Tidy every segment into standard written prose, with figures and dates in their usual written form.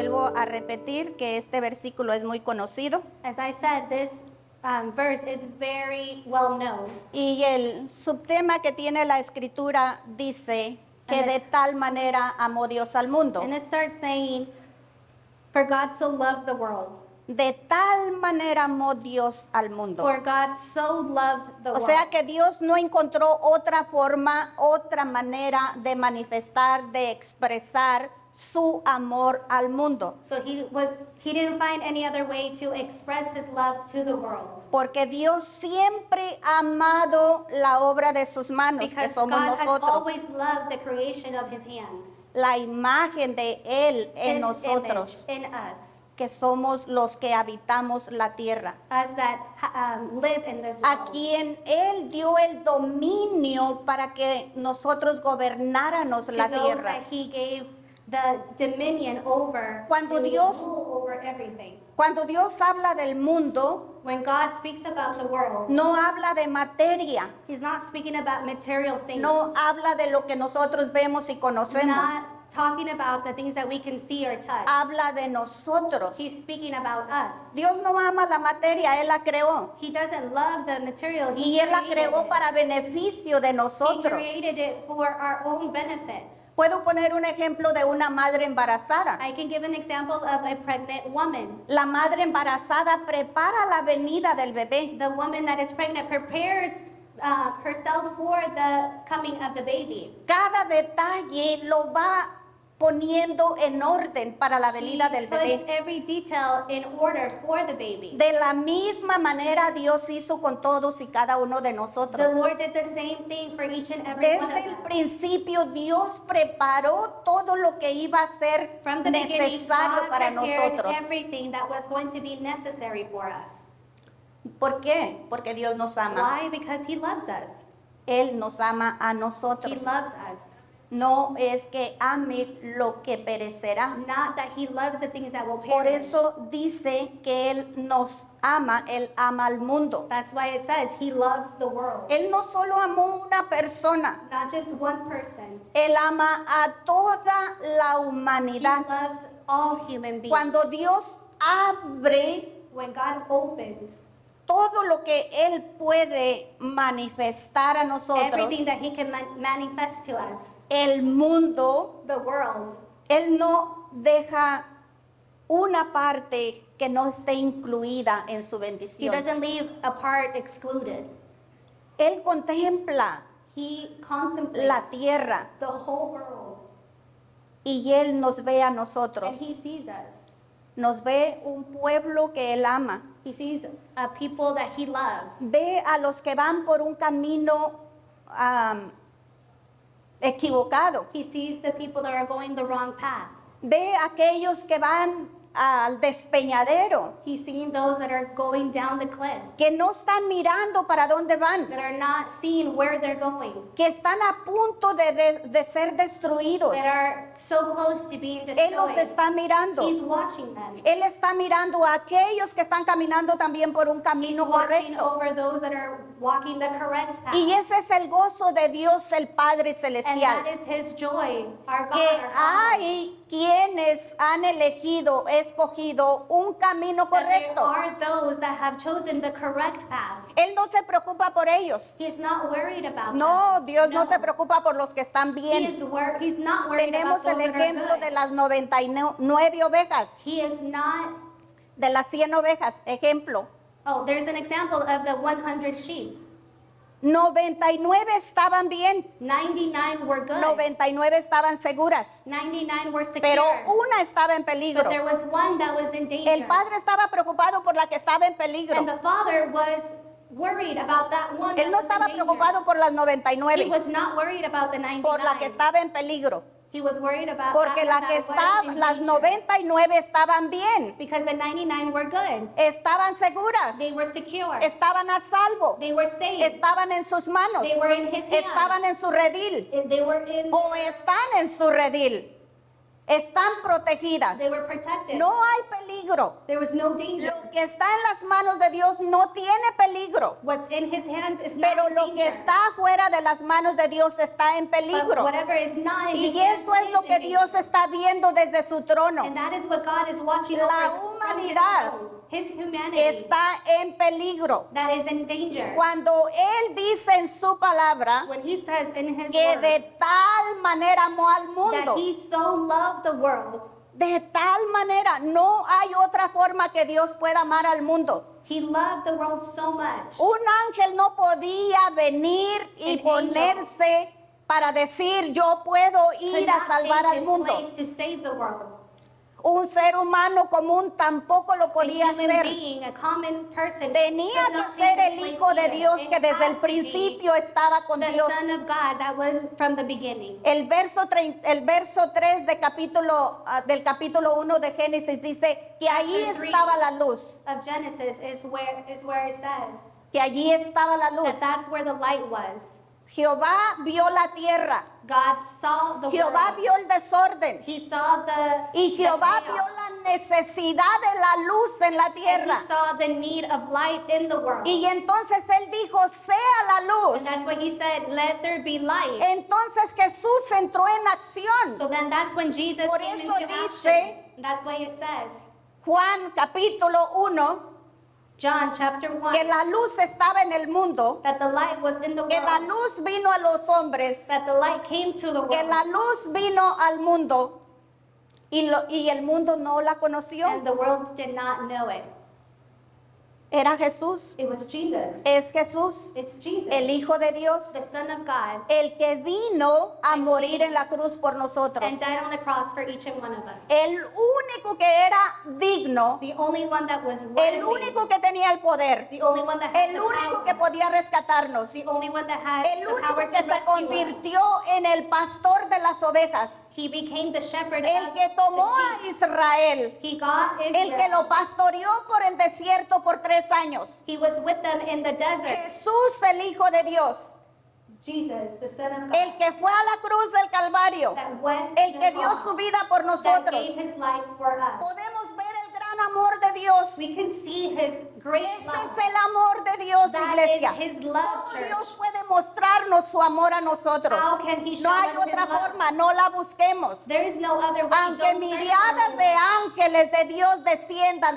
vuelvo a repetir que este versículo es muy conocido. As I said, this verse is very well known. Y el subtema que tiene la escritura dice que de tal manera amó Dios al mundo. And it starts saying, for God so loved the world. De tal manera amó Dios al mundo. For God so loved the O world. sea que Dios no encontró otra forma, otra manera de manifestar, de expresar su amor al mundo. So he didn't find any other way to express his love to the world. Porque Dios siempre ha amado la obra de sus manos, que Because somos God has nosotros. always loved the creation of his hands. La imagen de Él en His nosotros, image in us. que somos los que habitamos la tierra. Us that live in this A world. quien Él dio el dominio para que nosotros gobernáramos To la those tierra. that he gave the dominion over, Cuando to Dios- rule over everything. Cuando Dios habla del mundo, When God speaks about the world, no habla de materia, he's not speaking about material things. no habla de lo que nosotros vemos y conocemos, Not talking about the things that we can see or touch. habla de nosotros. He's speaking about us. Dios no ama la materia, Él la creó. He doesn't love the material. He Y Él la created creó it. para beneficio de He nosotros. created it for our own benefit. Puedo poner un ejemplo de una madre embarazada. I can give an example of a pregnant woman. La madre embarazada prepara la venida del bebé. The woman that is pregnant prepares herself for the coming of the baby. Cada detalle lo va poniendo en orden para la venida del She puts bebé. every detail in order for the baby. De la misma manera Dios hizo con todos y cada uno de The nosotros. Lord did the same thing for each and every one Desde el of us. principio Dios preparó todo lo que iba a ser From the beginning, necesario God para prepared nosotros. everything that was going to be necessary for us. ¿Por qué? Porque Dios nos ama. Why? Because He loves us. Él nos ama a He nosotros. loves us. No es que ame lo que perecerá. Not that He loves the things that will Por perish. eso dice que Él nos ama, Él ama al mundo. That's why it says He loves the world. Él no solo amó una persona, Not just one person. Él ama a toda la He humanidad. loves all human beings. Cuando Dios abre When God opens todo lo que Él puede manifestar a nosotros, everything that He can manifest to us, el mundo, the world, Él no deja una parte que no esté incluida en su He bendición. doesn't leave a part excluded. Él contempla He contemplates la tierra the whole world, y Él nos ve a nosotros. and He sees us. Nos ve un pueblo que Él ama. He sees a people that He loves. Ve a los que van por un camino equivocado. He sees the people that are going the wrong path. Ve a aquellos que van al despeñadero, He's seeing those that are going down the cliff, que no están mirando para dónde van, that are not seeing where they're going, que están a punto de ser destruidos. that are so close to being Él los destroyed. está mirando. He's watching them. Él está mirando a aquellos que están caminando también por un He's camino watching correcto. over those that are walking the correct path. Y ese es el gozo de Dios el Padre And Celestial. that is His joy, our God, Que our Father. hay quienes han escogido un camino That there correcto. are those that have chosen the correct path. Él no se preocupa por ellos. He's not worried about No, them. Dios no se preocupa por los que están bien. He's not worried Tenemos about el those that are ejemplo good. de las 99 ovejas, He is not. de las 100 ovejas, ejemplo. Oh, there's an example of the 100 sheep. 99 estaban bien, 99 were good. 99 estaban seguras, 99 were secure. pero una estaba en But peligro. there was one that was in danger. El padre estaba preocupado por la que estaba en peligro. And the father was worried about that one. Él that no was in estaba danger. preocupado por las He 99, was not worried about the 99. por la que estaba en peligro. He was worried about Porque that la one que that was estaba, in las danger. 99 estaban bien, Because the 99 were good. estaban seguras, They were secure. estaban a salvo, They were safe. estaban en sus manos, They were in His hands. estaban en su redil They were in. o están en su redil. están protegidas. They were protected. No hay peligro. There was no danger. Lo que está en las manos de Dios no tiene peligro. What's in his hands is Pero not lo que danger. está fuera de las manos de Dios está en But peligro. whatever is not in his Y hands eso es is lo in que danger. Dios está viendo desde su trono. And that is what God is watching La over from his humanidad throne. His humanity Está en peligro. that is in danger. Cuando Él dice en su palabra When he says in his que word de tal manera amó al that mundo, he so loved the world, de tal manera, no hay otra forma que Dios pueda amar al mundo. he loved the world so much. Un ángel no podía venir y An ponerse para decir yo puedo Could ir a not salvar take al his mundo. place to save the world. Un ser humano común tampoco lo A podía human hacer. being, a common person, Tenía could que not ser take el his place Hijo de either. Dios It que desde el had to be principio estaba con the Dios. Son of God that was from the beginning. El verso 3 del capítulo 1 de Génesis dice que allí Chapter 3. estaba la luz, Of Genesis is where it says que allí estaba la luz. that that's where the light was. Jehová vio la tierra, God saw the Jehová world. vio el desorden He saw y the Jehová chaos. vio la necesidad de la luz en la And tierra. he saw the need of light in the world. Y entonces Él dijo, sea la luz. And that's what he said, let there be light. Entonces Jesús entró en acción. So then that's when Jesus Por came eso into dice- action. That's why it says, Juan capítulo 1, John chapter 1, que la luz estaba en el mundo, that the light was in the que la world, luz vino a los hombres, that the light came to the que la world, luz vino al mundo y el mundo no la conoció. and the world did not know it. Era Jesús, It was Jesus. es Jesús, It's Jesus, el Hijo de Dios, the Son of God, el que vino a morir en la cruz por nosotros. and died on the cross for each and one of us. El único que era digno, The only one that was el worthy, único que tenía el poder, the only one that had el the único power, que podía rescatarnos, the only one that had el the power único to que se rescue us. convirtió en el pastor de las ovejas, He became the shepherd el of que tomó a the sheep. Israel, He got el que Israel. lo pastoreó por el desierto por 3 años. He was with them in the desert. Jesús, el Hijo de Dios, Jesus, the Son of God, el que fue a la cruz del Calvario, that went el to que the dio cross, su vida por that nosotros. gave his life for us. Podemos ver el gran amor de Dios. We can see his great Ese love. es el amor de Dios, That iglesia. is his love, ¿Cómo church. Dios puede mostrarnos su amor a nosotros? How can he show No hay us his otra love? forma, no la busquemos. There is no other way. Aunque Don't search miriadas for de it. ángeles de Dios desciendan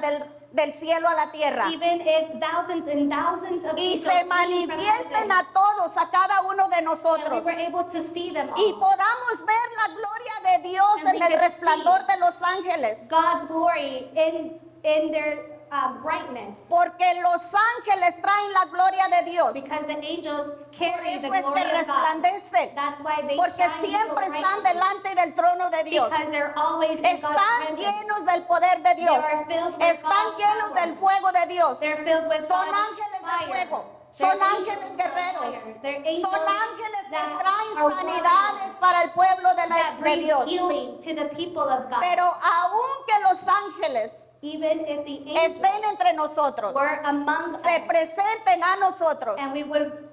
del cielo a la tierra Even if thousands and thousands of y angels se came from manifiesten heaven, a todos, a cada uno de and we nosotros, were able to see them y all. podamos ver la gloria de Dios And en we el could resplandor see de los ángeles. God's glory in their brightness, Porque los ángeles traen la gloria de Dios. because the angels Por carry the eso es glory que of God. resplandecen. That's why they Porque shine siempre so están brightly, delante del trono de Dios. because they're always in God's Están presence. llenos del poder de Dios. They are filled with Están God's llenos power. del fuego de Dios. They're filled with Son God's ángeles de fire. fuego. They're Son angels ángeles of guerreros. fire. They're Son angels ángeles que that traen are sanidades warriors, para el pueblo de that bring Dios. healing to the people of God. Pero aunque los ángeles Even if the angels estén entre nosotros, were among se us, presenten a nosotros, and we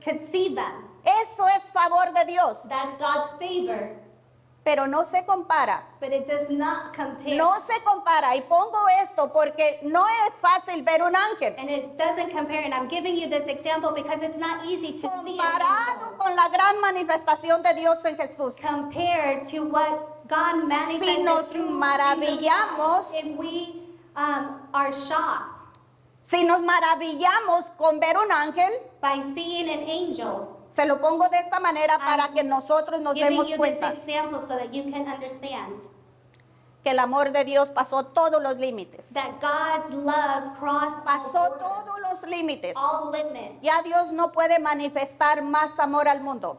could see them, eso es favor de Dios. that's God's favor. Pero no se compara. But it does not compare. No se compara. Y pongo esto porque no es fácil ver un ángel. And it doesn't compare. And I'm giving you this example because it's not easy to see an Comparado angel con la gran manifestación de Dios en Jesús. compared to what God manifested Si nos through maravillamos, Jesus Christ. And we are shocked si nos maravillamos con ver un ángel, by seeing an angel. se lo pongo de esta manera para que nosotros nos Giving demos you cuenta this example so that you can understand que el amor de Dios pasó todos los límites. that God's love crossed all Pasó borders, todos los límites. all limits. Ya Dios no puede manifestar más amor al mundo,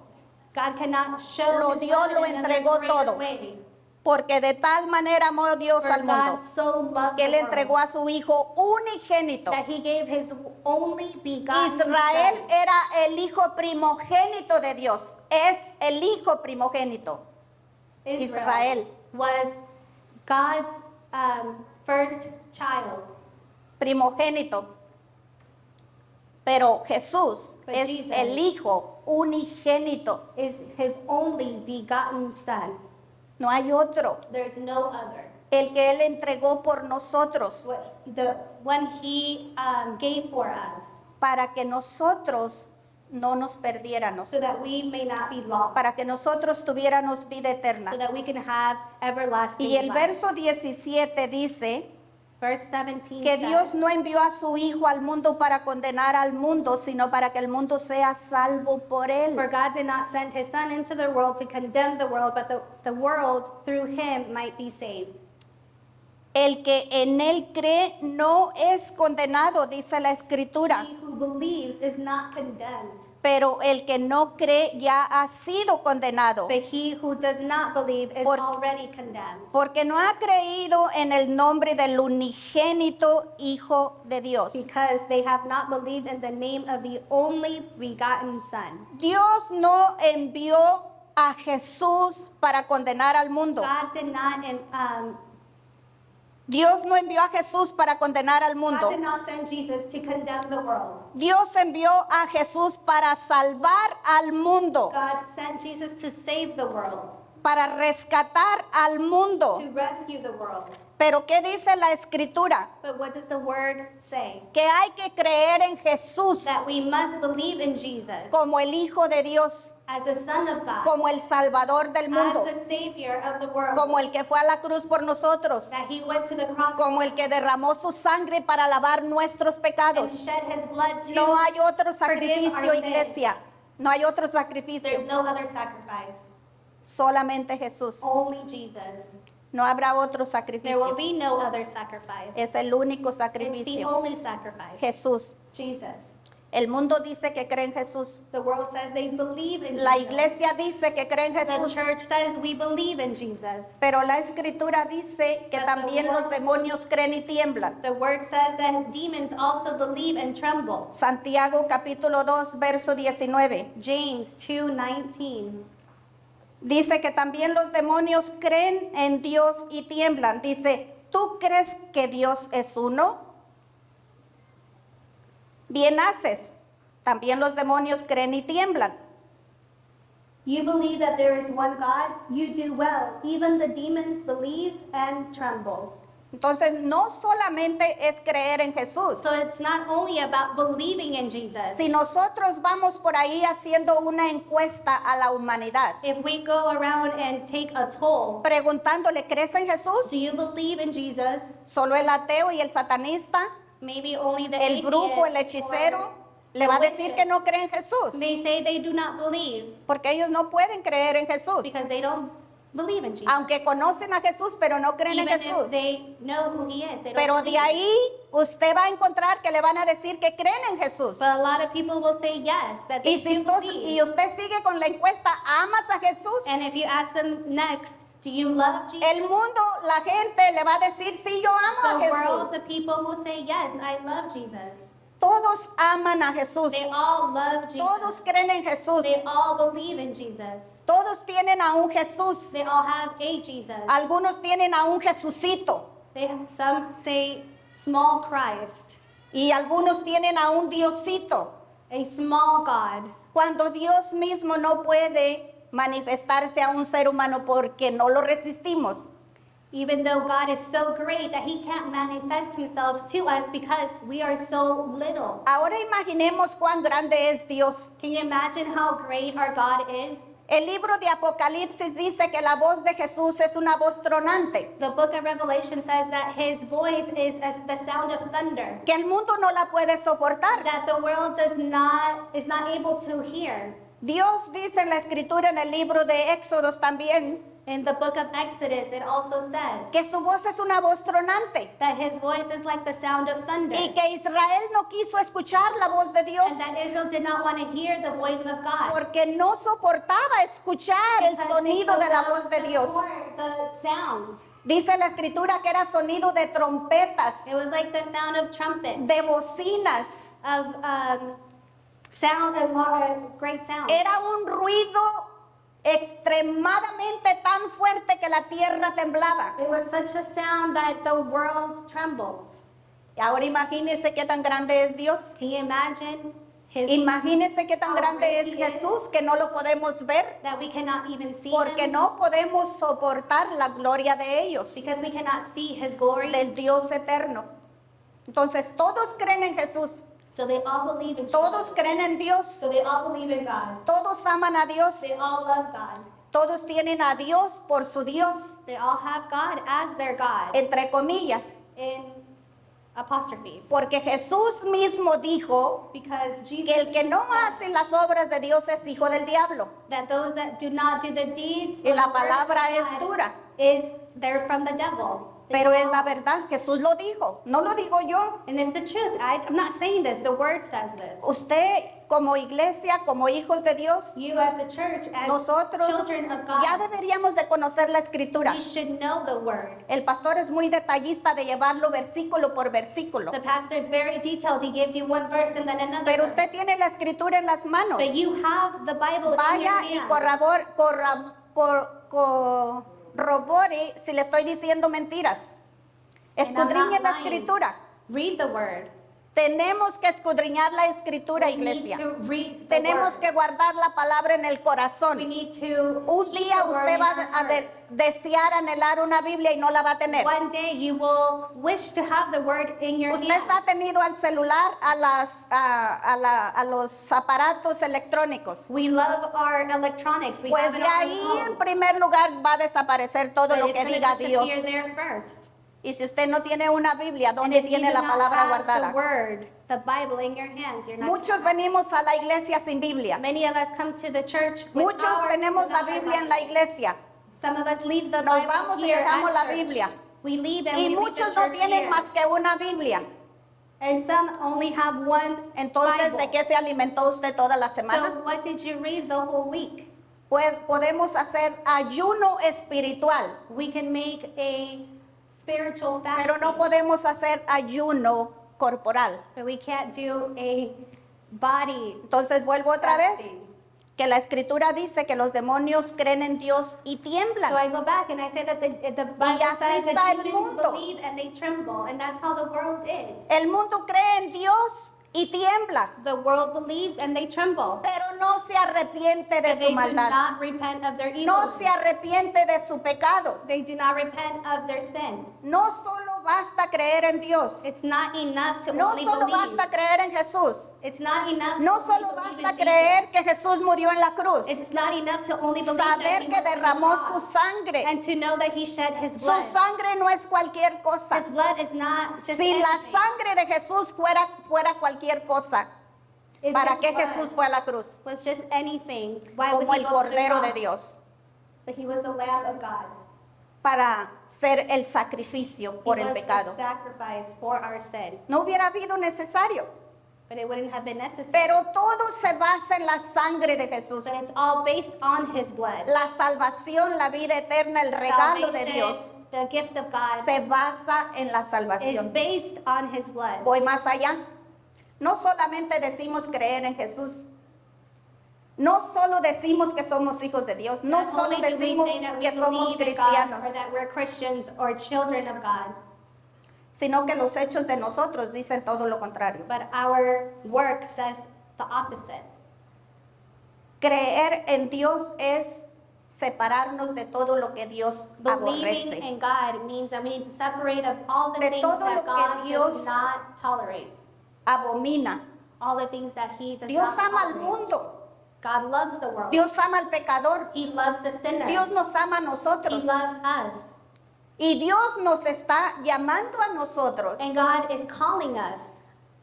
God cannot show Lo his dio, love lo in another entregó greater todo. way. porque de tal manera amó Dios For al mundo God so loved que the le entregó world a su Hijo unigénito. that he gave his only begotten Israel son. era el hijo primogénito de Dios. Es el hijo primogénito. Israel. Was God's first child. Primogénito. Pero Jesús But es Jesus el hijo unigénito. Is his only begotten son. No hay otro. There's no other. El que Él entregó por nosotros The one He gave for us, para que nosotros no nos perdiéramos, so that we may not be lost, para que nosotros tuviéramos vida eterna. so that we can have everlasting Y el life. verso 17 dice Verse 17 que says, Dios no envió a su Hijo al mundo para condenar al mundo, sino para que el mundo sea salvo por Él. For God did not send His Son into the world to condemn the world, but the world through Him might be saved. El que en Él cree no es condenado, dice la Escritura, He who believes is not condemned, pero el que no cree ya ha sido condenado, but he who does not believe is Por- already condemned, porque no ha creído en el nombre del unigénito Hijo de Dios. because they have not believed in the name of the only begotten Son. Dios no envió a Jesús para condenar al mundo. God did not, Dios no envió a Jesús para condenar al God mundo. did not send Jesus to condemn the world. Dios envió a Jesús para salvar al mundo, God sent Jesus to save the world, para rescatar al mundo. to rescue the world. Pero ¿qué dice la Escritura? But what does the word say? Que hay que creer en Jesús That we must believe in Jesus como el Hijo de Dios, as the Son of God, como el Salvador del mundo, as the Savior of the world, como el que fue a la cruz por nosotros, that He went to the cross como el que derramó su sangre para lavar nuestros and pecados. shed His blood to. No hay otro forgive sacrificio, our sins. iglesia. No hay otro There's sacrificio. no other sacrifice, Solamente Jesús. only Jesus. No habrá otro There will sacrificio. be no other sacrifice. Es el único It's the sacrificio. only sacrifice. Jesús. Jesus. El mundo dice que cree en Jesús. The world says they believe in La Jesus. iglesia dice que cree en The Jesús. church says we believe in Jesus. Pero la Escritura dice que también los demonios creen y tiemblan. The word says that demons also believe and tremble. Santiago capítulo 2, verso 19. James 2:19. Dice que también los demonios creen en Dios y tiemblan. Dice, ¿tú crees que Dios es uno? Bien haces. También los demonios creen y tiemblan. You believe that there is one God, you do well. Even the demons believe and tremble. Entonces, no solamente es creer en Jesús. So it's not only about believing in Jesus. Si nosotros vamos por ahí haciendo una encuesta a la humanidad, If we go around and take a toll, preguntándole, ¿crees en Jesús? do you believe in Jesus? Solo el ateo y el satanista, Maybe only the el brujo, el atheist hechicero, or le va a the decir que no cree en Jesús, may say they do not believe porque ellos no pueden creer en Jesús, because they don't believe in Jesus. aunque conocen a Jesús, pero no creen en Even if Jesús. they know who He is, they don't Pero de believe. ahí usted va a encontrar que le van a decir que creen en Jesús. But a lot of people will say yes, that they Y si do usted, believe. y usted sigue con la encuesta, ¿amas a Jesús? And if you ask them next, do you love Jesus? El mundo, la gente le va a decir, sí, yo amo a The world, Jesús. the people will say yes, I love Jesus. Todos aman a Jesús. They all love Jesus. Todos creen en Jesús. They all believe in Jesus. Todos tienen a un Jesús. They all have a Jesus. Algunos tienen a un Jesucito. Some say small Christ, Y algunos tienen a un Diosito. a small God. Cuando Dios mismo no puede manifestarse a un ser humano porque no lo resistimos. Even though God is so great that He can't manifest Himself to us because we are so little. Ahora imaginemos cuán grande es Dios. Can you imagine how great our God is? El libro de Apocalipsis dice que la voz de Jesús es una voz tronante, The book of Revelation says that His voice is as the sound of thunder, que el mundo no la puede soportar. that the world is not able to hear. Dios dice en la escritura en el libro de Éxodos también In the book of Exodus, it also says que su voz es una voz tronante that His voice is like the sound of thunder, y que Israel no quiso escuchar la voz de Dios and that Israel did not want to hear the voice of God. porque no soportaba escuchar el Because they sonido could de la not voz de Dios. support the sound. Dice la escritura que era sonido de trompetas, It was like the sound of trumpets, de bocinas. of sound, a great sound. Era un ruido extremadamente tan fuerte que la tierra temblaba. It was such a sound that the world trembled. Ahora imagínense qué tan grande es Dios. Can you imagine Imagínense qué tan how grande great es he is. Jesús que no lo podemos ver that we cannot even see porque him no podemos soportar la gloria de ellos, because we cannot see his glory. del Dios eterno. Entonces todos creen en Jesús, So they all believe in todos Jesus. creen en Dios, So they all believe in God. todos aman a Dios, They all love God. todos tienen a Dios por su Dios, They all have God as their God, entre comillas, in apostrophes. porque Jesús mismo dijo Because que Jesus el que no said hace las obras de Dios es hijo del diablo. that those that do not do the deeds Y of la the word of palabra es God dura, they're from the devil. pero es la verdad, Jesús lo dijo, no lo digo yo. And it's the truth. I'm not saying this. The word says this. Usted como iglesia, como hijos de Dios, You as the church, as nosotros children of ya God, deberíamos de conocer la escritura. we should know the word. El pastor es muy detallista de llevarlo versículo por versículo, The pastor is very detailed. He gives you one verse and then another pero verse. usted tiene la escritura en las manos. But you have the Bible in Vaya your y hands. corrobore si le estoy diciendo mentiras. And I'm not Escudriñe la lying. escritura. Read the word. Tenemos que escudriñar la escritura, We need iglesia. to read the Tenemos word. que guardar la palabra en el We corazón. need to Un keep día the word usted in va our a hearts. desear anhelar una Biblia y no la va a tener. One day you will wish to have the word in your Usted hands. está tenido al celular, a los aparatos electrónicos. We love our electronics. We Pues have it de on ahí our en phone. primer lugar va a desaparecer todo But lo it's que going diga to Dios. disappear there first. Y si usted no tiene una Biblia, And ¿dónde if you tiene do la not palabra have the guardada? word, the Bible in your hands, you're not. Muchos venimos a la iglesia sin Biblia. Many of us come to the church Muchos without tenemos la without our Biblia en la Bible. iglesia. Some of us leave the Nos Bible vamos y here dejamos at la church. Biblia. We leave and Y we leave the muchos no church tienen here. más que una Biblia. And some only have one Entonces, Bible. ¿de qué se alimentó usted toda la semana? So what did you read the whole week? Podemos hacer ayuno espiritual, We can make a spiritual fasting, pero no podemos hacer ayuno corporal. but we can't do a body Entonces vuelvo otra vez, fasting. que la escritura dice que los demonios creen en Dios y So tiemblan. I go back and I say that the Bible así says está that el demons mundo. believe and they tremble, and that's how the world is. El mundo cree en Dios y tiembla, The world believes and they tremble, pero no se arrepiente de but su they do maldad. not repent of their evil. No se arrepiente de su pecado. They do not repent of their sin. No solo basta creer en Dios. It's not enough to No only solo believe. basta creer en Jesús. It's not enough to No only solo believe in basta Jesus. creer que Jesús murió en la cruz. It's not enough to only believe that Saber he que went to the derramó su cross sangre. and to know that he shed his Su blood. sangre no es cualquier cosa. His blood is not just Si la anything. sangre de Jesús fuera cualquier cosa, If ¿para his qué blood Jesús fue a la cruz? was just anything, why Como would he el go to the Cordero de cross? Dios, But he was the Lamb of God. para ser el sacrificio por He el was pecado. the sacrifice for our sin, No hubiera habido necesario, but it wouldn't have been necessary. pero todo se basa en la sangre de Jesús. But it's all based on his blood. La salvación, la vida eterna, el regalo de Salvation, Dios the gift of God, se basa en la is salvación. based on his blood. Voy más allá. No solamente decimos creer en Jesús. No solo decimos que somos hijos de Dios. No Not solo only do we decimos say that we que somos believe in God cristianos, or that we're Christians or children of God, sino que los hechos de nosotros dicen todo lo contrario. but our work says the opposite. Creer en Dios es separarnos de todo lo que Dios Believing aborrece. in God means that we need to separate of all the De things todo lo that que God Dios does not tolerate, Abomina. all the things that he does Dios not ama al tolerate. mundo. God loves the world. Dios ama al pecador. He loves the sinner. Dios nos ama a He nosotros. loves us. Y Dios nos está llamando a nosotros And God is calling us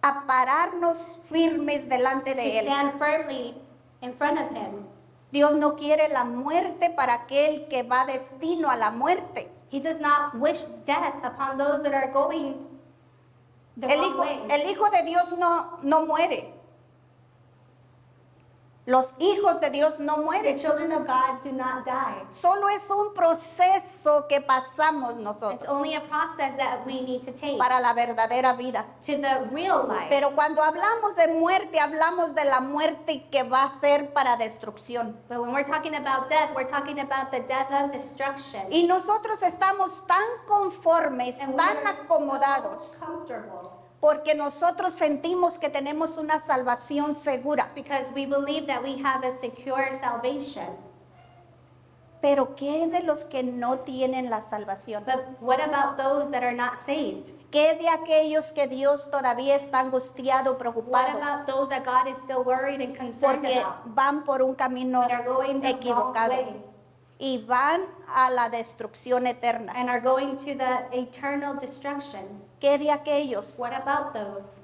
a pararnos firmes delante to de Él. stand firmly in front of him. Dios no quiere la muerte para aquel que va destino a la muerte. He does not wish death upon those that are going the wrong way. El hijo de Dios no muere. Los hijos de Dios no The mueren. children of God do not die. Solo es un proceso que pasamos It's nosotros only a process that we need to take para la verdadera vida. to the real life. Pero cuando hablamos de muerte, hablamos de la muerte que va a ser para destrucción. But when we're talking about death, we're talking about the death of destruction. Y nosotros estamos tan conformes, And tan we're acomodados so comfortable porque nosotros sentimos que tenemos una salvación segura. because we believe that we have a secure salvation. Pero ¿qué de los que no tienen la salvación? But what about those that are not saved? ¿Qué de aquellos que Dios todavía está angustiado, What preocupado? about those that God is still worried and concerned Porque about? van por un camino And are going the wrong equivocado way y van a la destrucción eterna. and are going to the eternal destruction. ¿Qué de aquellos? What about those?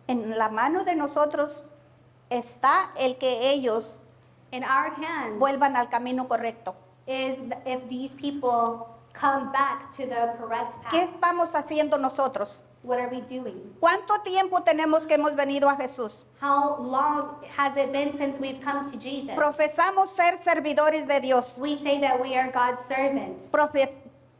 En la mano de nosotros está el que ellos In our hands vuelvan al camino correcto. is if these people come back to the correct ¿Qué path. estamos haciendo nosotros? What are we doing? ¿Cuánto tiempo tenemos que hemos venido a Jesús? How long has it been since we've come to Jesus? Profesamos ser servidores de Dios. We say that we are God's servants.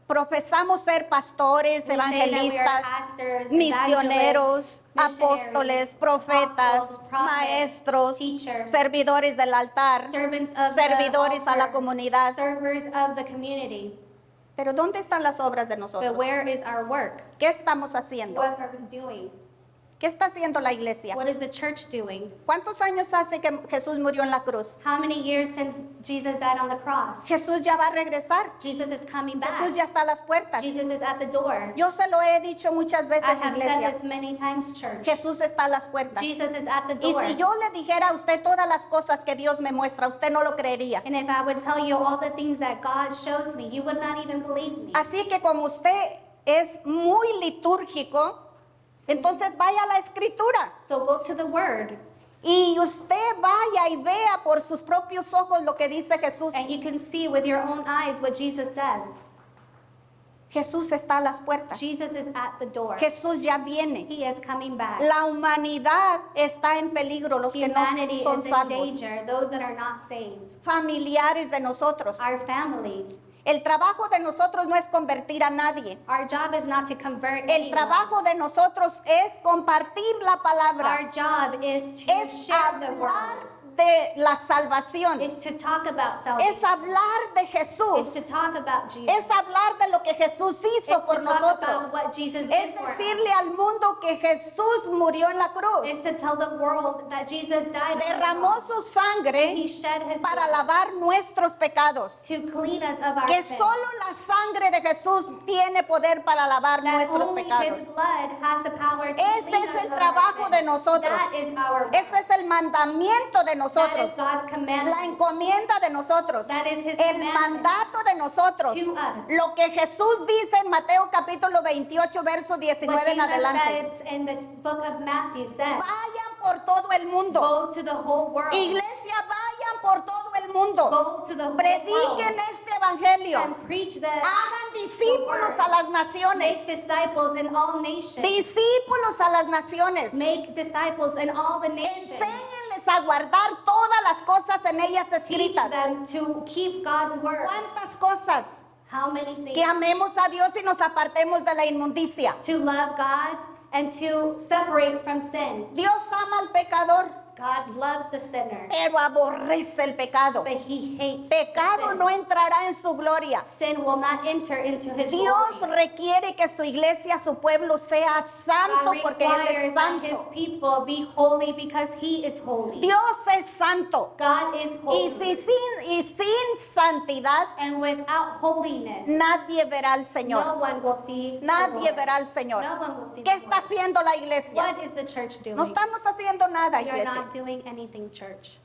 Profesamos ser pastores, We say that we are evangelistas, pastors, misioneros, evangelists, apóstoles, missionaries, profetas, apostles, prophets, maestros, teachers, servidores del altar, servants of servidores the a la altar, comunidad. servers of the community. Pero ¿dónde están las obras de But nosotros? where is our work? ¿Qué estamos haciendo? What are we doing? ¿Qué está haciendo la iglesia? What is the church doing? ¿Cuántos años hace que Jesús murió en la cruz? How many years since Jesus died on the cross? Jesús ya va a regresar. Jesus is coming back. Jesús ya está a las puertas. Jesus is at the door. Yo se lo he dicho muchas I veces, have said iglesia. this many times, church. Jesús está a las puertas. Jesus is at the Y door. si yo le dijera a usted todas las cosas que Dios me muestra, usted no lo creería. And if I would tell you all the things that God shows me, you would not even believe me. Así que como usted es muy litúrgico, entonces vaya a la escritura So go to the Word, y usted vaya y vea por sus propios ojos lo que dice Jesús. and you can see with your own eyes what Jesus says. Jesús está a las puertas. Jesus is at the door. Jesús ya viene. He is coming back. La humanidad está en peligro, los que no Humanity son is in salvos, danger, those that are not saved. familiares de nosotros. Our families. El trabajo de nosotros no es convertir a nadie. Our job is not to convert El anyone. trabajo de nosotros es compartir la palabra, Our job is to es share the hablar word, de la salvación, is to talk about es salvation, hablar de is Jesús, to talk about Jesus, es hablar de lo que Jesús is hizo to por talk about nosotros, what Jesus es did for us, decirle al mundo que Jesús murió en la cruz, is to tell the world that Jesus died on the derramó cross. su sangre He shed his para blood lavar nuestros pecados, to clean us of our que sins. solo la sangre de Jesús tiene poder para lavar That nuestros only pecados. his blood has the power to Ese clean es us el of trabajo our de sins. nosotros. That is our work. Ese es el mandamiento de That nosotros, is God's la commandment encomienda de nosotros, That is his el commandment mandato de nosotros, to us. lo que Jesús dice en Mateo capítulo 28, verso What 19 en Jesus adelante. says in the book of Matthew says, Vayan por todo el mundo. go to the whole world. Iglesia, vayan por todo el mundo. Go to the whole Prediquen world este evangelio. and preach the Hagan discípulos a las naciones. Make disciples in all nations. Discípulos a las naciones. Make disciples in all the nations. Enséñenles a guardar todas las cosas en ellas Teach escritas. them to keep God's word. ¿Cuántas cosas? How many things? Que amemos a Dios y nos apartemos de la inmundicia. To love God and to separate from sin. Dios ama al pecador, God loves the sinner, pero aborrece el pecado. but he hates Pecado sin. no entrará en su gloria. Sin will not enter into his Dios glory. requiere que su iglesia, su pueblo sea santo God porque Él es requires that his santo. people be holy because he is holy. Dios es santo. God is Y holy. sin santidad, And without holiness, nadie verá al no Señor. one will see the Nadie Lord. verá al Señor. No one will see ¿Qué the está Lord. haciendo la iglesia? What is the church doing? No estamos haciendo nada, You're iglesia. not doing anything, church.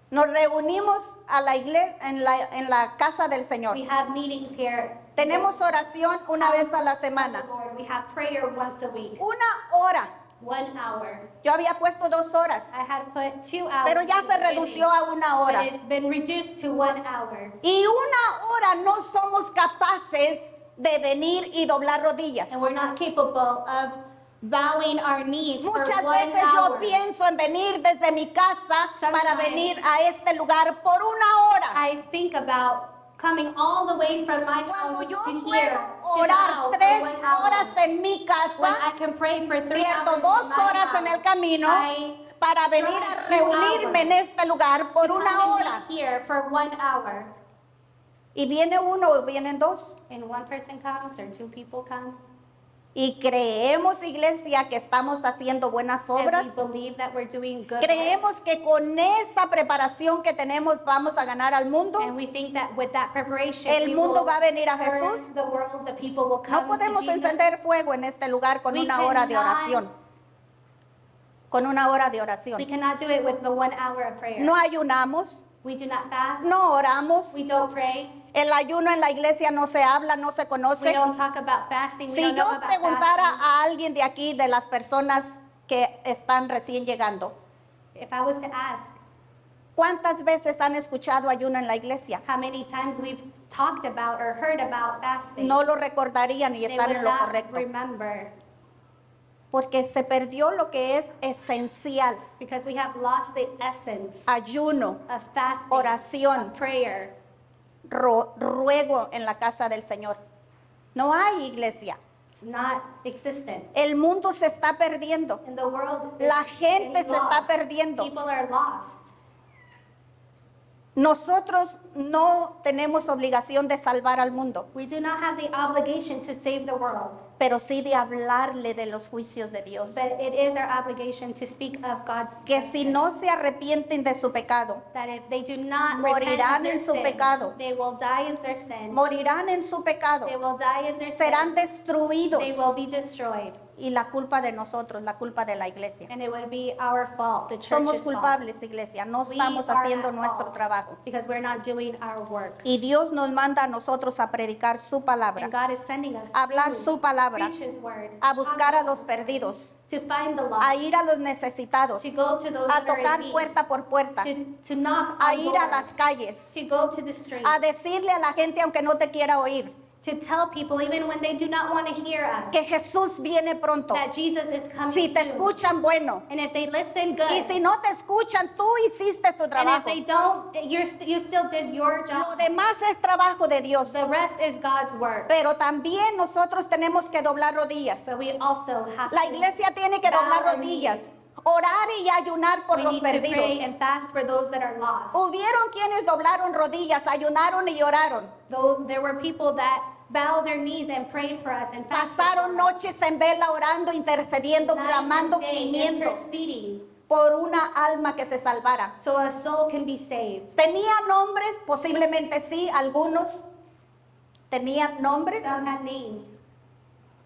Nos reunimos a la iglesia en la casa del Señor. We have meetings here. Tenemos oración una vez a la semana. Lord, we have prayer once a week. Una hora. 1 hour. Yo había puesto 2 horas, I had put 2 hours. pero ya in se the beginning, redució a una but hora. it's been reduced to 1 hour. Y una hora no somos capaces de venir y doblar rodillas. And we're not capable of bowing our knees for Muchas 1 veces yo hour. pienso en venir desde mi casa para Sometimes venir a este lugar por una hora. I think about coming all the way from my house Cuando yo to here puedo to orar bow for 3 1 hour. horas en mi When casa, I can pray for 3 pierdo hours 2 in my horas en el house, camino I para venir a drive 2 reunirme en hours este lugar por to una come and hora. be here for 1 hour. Y viene uno o vienen dos. and one person comes or two people come, Y creemos, iglesia, que estamos haciendo buenas obras. and we believe that we're doing good work, Creemos que con esa preparación que tenemos vamos a ganar al mundo. and we think that with that preparation, El we mundo will va a venir a turn Jesús. the world, the people will No come podemos to Jesus. encender fuego en este lugar con We una hora de cannot- oración. Con una hora de We oración. cannot do it with the 1 hour of prayer. No ayunamos, We do not fast. no oramos. We don't pray. El ayuno en la iglesia no se habla, no se We conoce. don't talk about fasting. We Si don't know yo about preguntara fasting. a alguien de aquí, de las personas que están recién llegando, If I was to ask ¿cuántas veces han escuchado ayuno en la iglesia? how many times we've talked about or heard about fasting, No lo recordarían y they están would en lo not correcto. remember, Porque se perdió lo que es esencial. because we have lost the essence Ayuno, of fasting, oración, of prayer. ruego en la casa del Señor. No hay iglesia. It's not existent. El mundo se está perdiendo. And the world La gente is se está lost. perdiendo. People are lost. Nosotros no tenemos obligación de salvar al mundo, We do not have the obligation to save the world, pero sí de hablarle de los juicios de Dios. but it is our obligation to speak of God's Que si justice. no se arrepienten de su pecado, That if they do not morirán repent of their en su sin, pecado. they will die in their sin. morirán en su pecado, They will die in their serán sin. destruidos. They will be destroyed. Y la culpa de nosotros, la culpa de la iglesia. And it would be our fault, the Somos church's culpables, fault. iglesia, no We estamos are haciendo at nuestro fault trabajo. because we're not doing our work. Y Dios nos manda a nosotros a predicar su palabra, And God is sending us a hablar to su palabra, preach His word, a talk buscar a about los His word, perdidos, to find the lost, a ir a los necesitados, to go to those a that are tocar in need, puerta por puerta, to knock a on ir a las doors, calles, to go to the streets, a decirle a la gente aunque no te quiera oír, to tell people even when they do not want to hear us que Jesús viene pronto. that Jesus is coming Si te soon. escuchan, bueno. And if they listen, good. Y si no te escuchan, tú hiciste tu And if trabajo. they don't, you still did your Lo job. demás es trabajo de Dios. The rest is God's work. Pero también nosotros tenemos que doblar rodillas. So we also have La to iglesia tiene que bow doblar our rodillas, knees. orar y ayunar por We los need to pray perdidos. and fast for those that are lost. Hubieron quienes doblaron rodillas, ayunaron y oraron. Though there were people that bowed their knees and prayed for us and fasted Pasaron for us. noches en vela orando, intercediendo, Night clamando, and day gimiendo interceding por una alma que se salvara. so a soul can be saved. ¿Tenían nombres? Posiblemente sí, algunos tenían nombres. Some had names.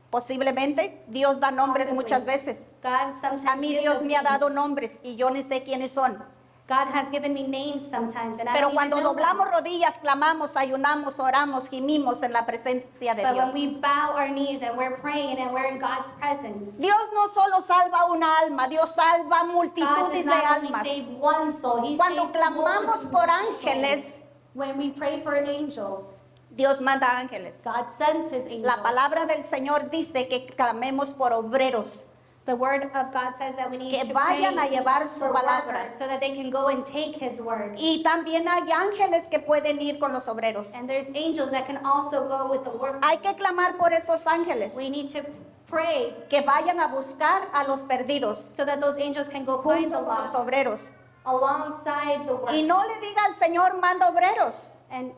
Posiblemente Dios da nombres Possibly. muchas veces. God sometimes A mí gives Dios us me ha dado names. nombres y yo ni sé quiénes son. God has given me names sometimes, and I Pero don't even cuando know them. doblamos rodillas, clamamos, ayunamos, oramos, gimimos en la presencia de But when Dios. we bow our knees and we're praying and we're in God's presence, Dios no solo salva una alma, Dios salva God multitudes does de not only almas. save one soul, He Cuando saves clamamos multitudes por of ángeles, souls. When we pray for angels, Dios manda ángeles. God sends His angels. La palabra del Señor dice que clamemos por obreros, The word of God says that we need que to vayan a pray llevar su for palabra. workers so that they can go and take His word. Y también hay ángeles que pueden ir con los obreros. And there's angels that can also go with the workers. Hay que clamar por esos ángeles We need to pray que vayan a buscar a los perdidos so that those angels can go find the junto con los lost obreros. alongside the Y workers. no le diga al Señor, manda obreros, And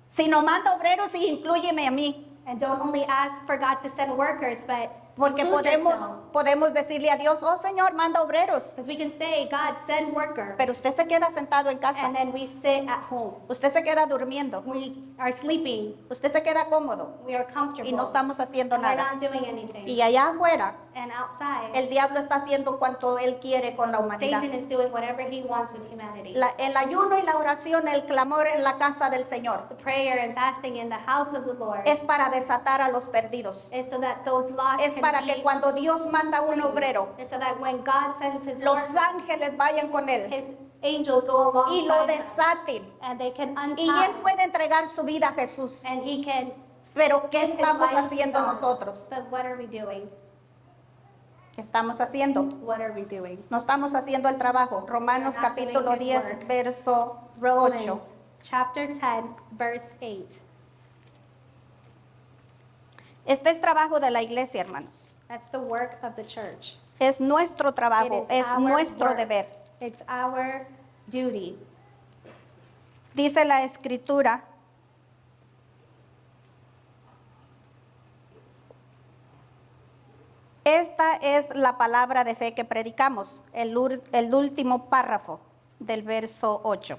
sino manda obreros y inclúyeme a mí. don't only ask for God to send workers, but Porque include yourself. podemos decirle a Dios, oh Señor, manda obreros. Because we can say, God, send workers. Pero usted se queda sentado en casa. And then we sit at home. Usted se queda durmiendo. We are sleeping. Usted se queda cómodo. We are comfortable. Y no estamos haciendo And we're nada. not doing anything. Y allá afuera, And outside, el diablo está haciendo cuanto él quiere con la humanidad. Satan is doing whatever he wants with humanity. El ayuno y la oración, el clamor en la casa del Señor, The prayer and fasting in the house of the Lord es para desatar a los perdidos. is so that those lost Es can para be que cuando Dios manda un obrero, is so that when God sends his los workers, ángeles vayan con él his angels go y lo alongside them, desaten. and they can Y él untie puede entregar su vida a Jesús. and he can Pero ¿qué give his estamos life to haciendo God. nosotros? But what are we doing? ¿Qué estamos haciendo? What are we doing? No estamos haciendo el trabajo. Romanos We're not capítulo doing his 10, work. verso Romans 8. chapter 10 verse 8. Este es trabajo de la iglesia, hermanos. That's the work of the church. Es nuestro trabajo, It is es our nuestro work. deber. It's our duty. Dice la escritura, esta es la palabra de fe que predicamos, el último párrafo del verso 8.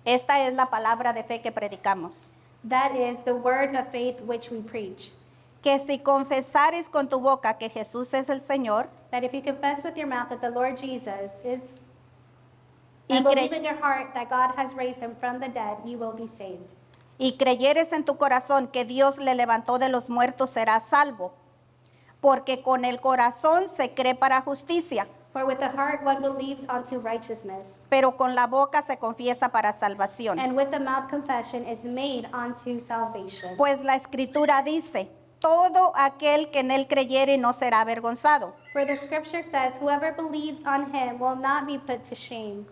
Esta es la palabra de fe que predicamos. That is the word of faith which we preach. Que si confesares con tu boca que Jesús es el Señor, That if you confess with your mouth that the Lord Jesus is, y, and cre- believe in your heart that God has raised him from the dead, you will be saved. y creyeres en tu corazón que Dios le levantó de los muertos, serás salvo. Porque con el corazón se cree para justicia, For with the heart one believes unto righteousness, pero con la boca se confiesa para salvación. and with the mouth confession is made unto salvation. Pues la escritura dice, todo aquel que en él creyere no será avergonzado, For the scripture says, whoever believes on him will not be put to shame.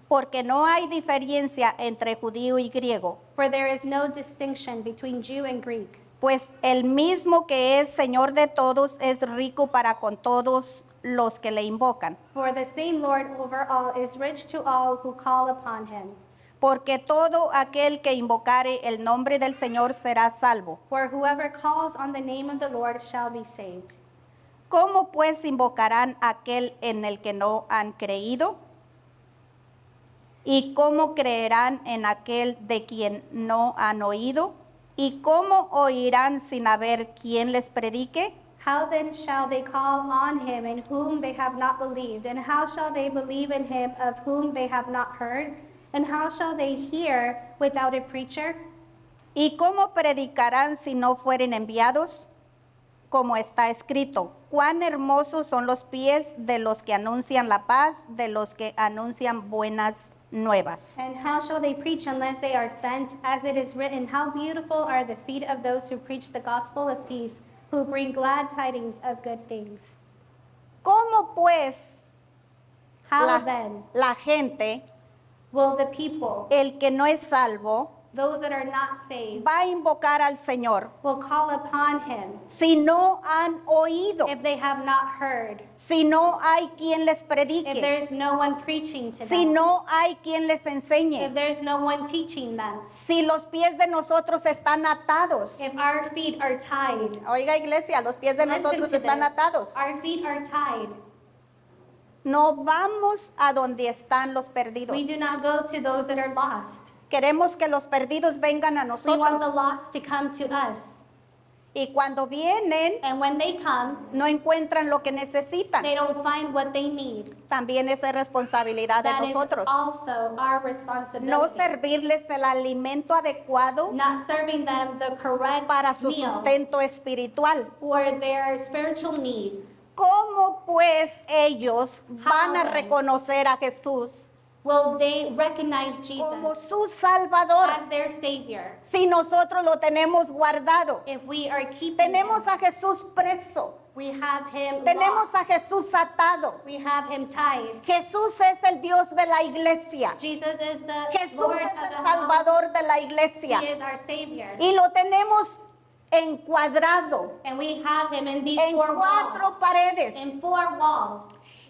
porque no hay diferencia entre judío y griego, For there is no distinction between Jew and Greek. pues el mismo que es Señor de todos es rico para con todos los que le invocan. For the same Lord over all is rich to all who call upon him. Porque todo aquel que invocare el nombre del Señor será salvo. For whoever calls on the name of the Lord shall be saved. ¿Cómo pues invocarán a aquel en el que no han creído? ¿Y cómo creerán en aquel de quien no han oído? ¿Y cómo oirán sin haber quien les predique? How then shall they call on him in whom they have not believed? And how shall they believe in him of whom they have not heard? And how shall they hear without a preacher? ¿Y cómo predicarán si no fueren enviados? Como está escrito, cuán hermosos son los pies de los que anuncian la paz, de los que anuncian buenas nuevas. And how shall they preach unless they are sent? As it is written, how beautiful are the feet of those who preach the gospel of peace, who bring glad tidings of good things. ¿Cómo pues How then la gente, will the people, el que no es salvo, those that are not saved, va a invocar al Señor will call upon him si no han oído, if they have not heard, si no hay quien les if predique, there is no one preaching to si them, no hay quien les if enseñe, there is no one teaching them, si los pies de nosotros están atados? if our feet are tied? Oiga, iglesia, los pies de Listen nosotros to están this. atados. Our feet are tied. No vamos a donde están los perdidos. We do not go to those that are lost. Queremos que los perdidos vengan a We want the nosotros. lost to come to us. Y cuando vienen, And when they come, no encuentran lo que necesitan. they don't find what they need. También es responsabilidad de That is nosotros. also our No responsibility. servirles el alimento adecuado Not serving them the correct para su meal sustento espiritual. for their spiritual need. ¿Cómo pues ellos van a How? reconocer a Jesús Will they recognize como Jesus su Salvador as their Savior si nosotros lo tenemos guardado? if we are keeping Tenemos him? a Jesús preso, We have him tenemos locked. a Jesús atado. We have him tied. Jesús es el Dios de la iglesia. Jesus is the Jesús Lord es of el the house. Salvador de la iglesia. He is our Savior. Y lo tenemos encuadrado And we have him in these en four 4 walls. paredes. In four walls.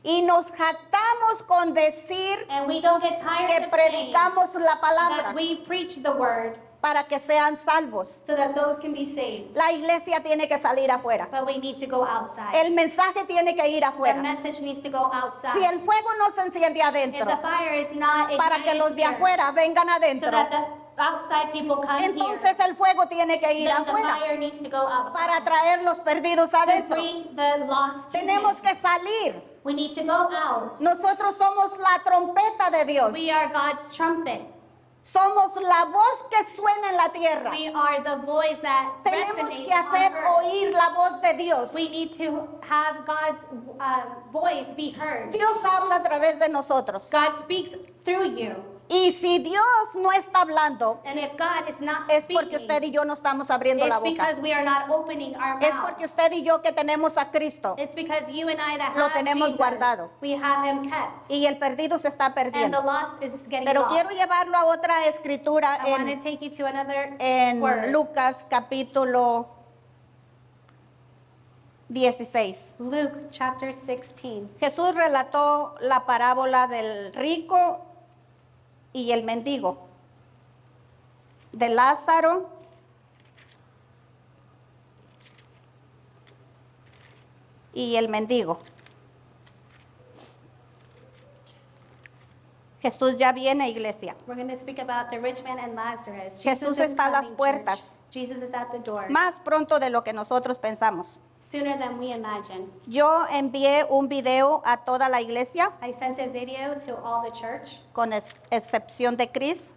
Y nos jactamos con decir And we don't get tired que of saying predicamos la palabra that we preach the word para que sean salvos. so that those can be saved. La iglesia tiene que salir afuera. But we need to go outside. El mensaje tiene que ir The afuera. message needs to go outside. Si el fuego no se enciende If adentro, the fire is not para que ignited los de here, afuera vengan so adentro, that the outside people come entonces here, el fuego tiene que ir then the afuera fire needs to go outside para traer los perdidos to adentro. bring the lost to Tenemos him. que salir. We need to go out. Nosotros somos la trompeta de Dios. We are God's trumpet. Somos la voz que suena en la tierra. We are the voice that Tenemos resonates que hacer on earth. oír la voz de Dios. We need to have God's voice be heard. Dios habla a través de nosotros. God speaks through you. Y si Dios no está hablando, And if God is not es speaking, porque usted y yo no estamos abriendo la it's boca. because we are not opening our Es mouth. porque usted y yo que tenemos a Cristo It's because you and I that Lo have tenemos Jesus, guardado. we have him kept. y el perdido se está And the perdiendo. lost is getting Pero lost. quiero llevarlo a otra escritura I want to en, take you to another en word. Lucas capítulo 16. Luke chapter 16. Jesús relató la parábola del rico y el mendigo. De Lázaro y el mendigo. Jesús ya viene, iglesia. We're going to speak about the rich man and Lazarus. Jesús is está a las coming, puertas. church. Jesus is at the door. Más pronto de lo que nosotros pensamos. Sooner than we imagine. Yo envié un video a toda la iglesia, I sent a video to all the church, con excepción de Chris,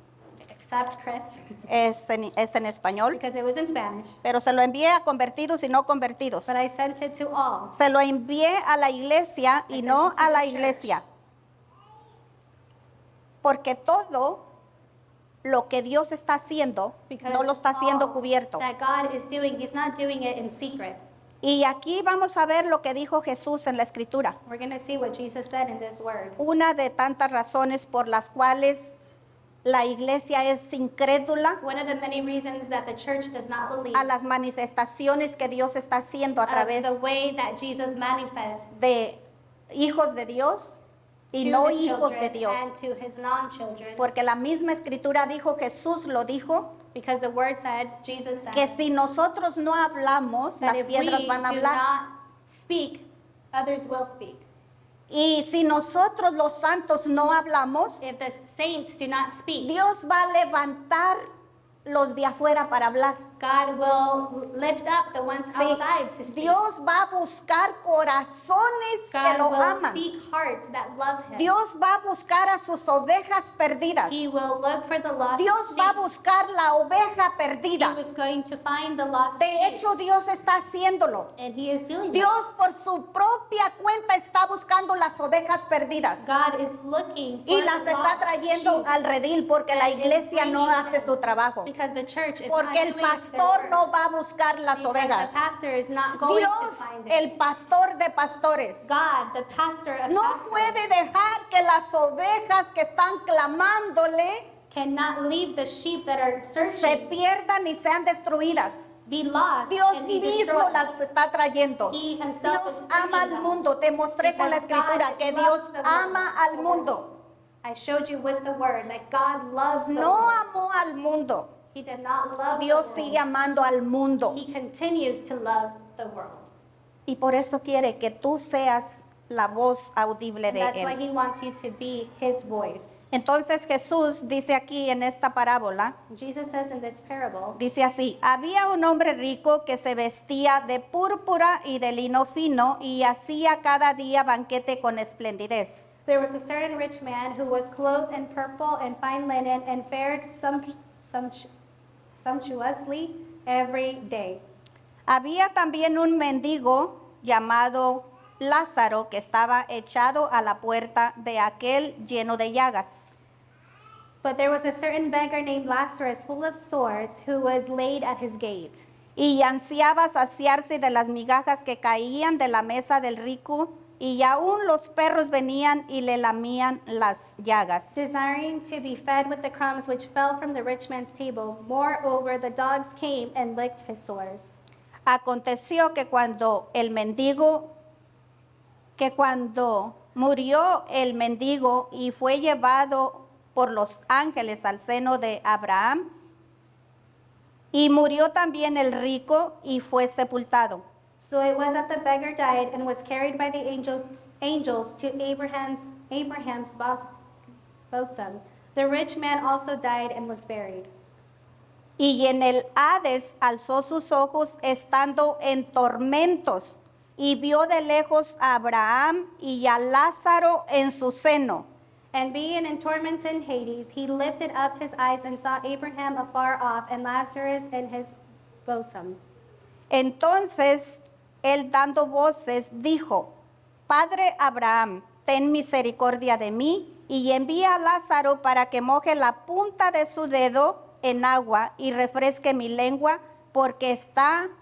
except Chris, es en español, because it was in Spanish. pero se lo envié a convertidos y no convertidos. But I sent it to all. Se lo envié a la iglesia y I no sent it to a la the iglesia. Porque todo lo que Dios está haciendo Because no lo está haciendo all cubierto. that God is doing, He's not doing it in secret. Y aquí vamos a ver lo que dijo Jesús en la Escritura. We're going to see what Jesus said in this word. Una de tantas razones por las cuales la iglesia es incrédula One of the many reasons that the church does not believe a las manifestaciones que Dios está haciendo a través of the way that Jesus manifests de hijos de Dios y to no his hijos children de Dios. and to his non-children. Porque la misma Escritura dijo, Jesús lo dijo, Because the word said, Jesus said, que si nosotros no hablamos, that las if we piedras van a do hablar. not speak, others will speak. Y si nosotros los santos no hablamos, If the saints do not speak, Dios va a levantar los de afuera para hablar. God will lift up the ones Sí, outside to speak. Dios va a buscar corazones que God lo will aman. seek hearts that love Him. Dios va a buscar a sus ovejas perdidas. He will look for the lost Dios sheep. va a buscar la oveja He perdida. was going to find the lost De sheep. hecho, Dios está haciéndolo. And He is doing Dios por su propia cuenta está buscando las ovejas perdidas it. God is looking for y las the está lost trayendo sheep. al redil porque la And is iglesia no bringing hace them. su trabajo. Because the church is Porque not el doing their pastor work. no va a buscar las Because ovejas. the pastor is not going to Dios, find it. el pastor de pastores, God, the pastor of no pastors, puede dejar que las ovejas que están clamándole cannot leave the sheep that are se searching pierdan y sean destruidas. be lost Dios and be mismo destroyed. las está trayendo. He himself Dios is ama al bringing them. mundo. Te mostré con la Because God escritura que loves Dios the world. ama al mundo. I showed you with the word that God loves the No world. amó al mundo. He did not love Dios the sigue world. amando al mundo. He continues to love the world. Y por eso quiere que tú seas la voz audible And de that's why Él. He wants you to be His voice. Entonces Jesús dice aquí en esta parábola, Jesus says in this parable, dice así, había un hombre rico que se vestía de púrpura y de lino fino y hacía cada día banquete con esplendidez. there was a certain rich man who was clothed in purple and fine linen and fared sumptuously every day. Había también un mendigo llamado Lázaro que estaba echado a la puerta de aquel lleno de llagas. But there was a certain beggar named Lazarus, full of sores, who was laid at his gate. Y ansiaba saciarse de las migajas que caían de la mesa del rico, y aún los perros venían y le lamían las llagas. Desiring to be fed with the crumbs which fell from the rich man's table. Moreover, the dogs came and licked his sores. Aconteció que cuando murió el mendigo y fue llevado por los ángeles al seno de Abraham, y murió también el rico y fue sepultado. So it was that the beggar died and was carried by the angels to Abraham's bosom. The rich man also died and was buried. Y en el Hades alzó sus ojos estando en tormentos y vio de lejos a Abraham y a Lázaro en su seno. And being in torments in Hades, he lifted up his eyes and saw Abraham afar off and Lazarus in his bosom. Entonces él dando voces dijo, Padre Abraham, ten misericordia de mí y envía a Lázaro para que moje la punta de su dedo en agua y refresque mi lengua, porque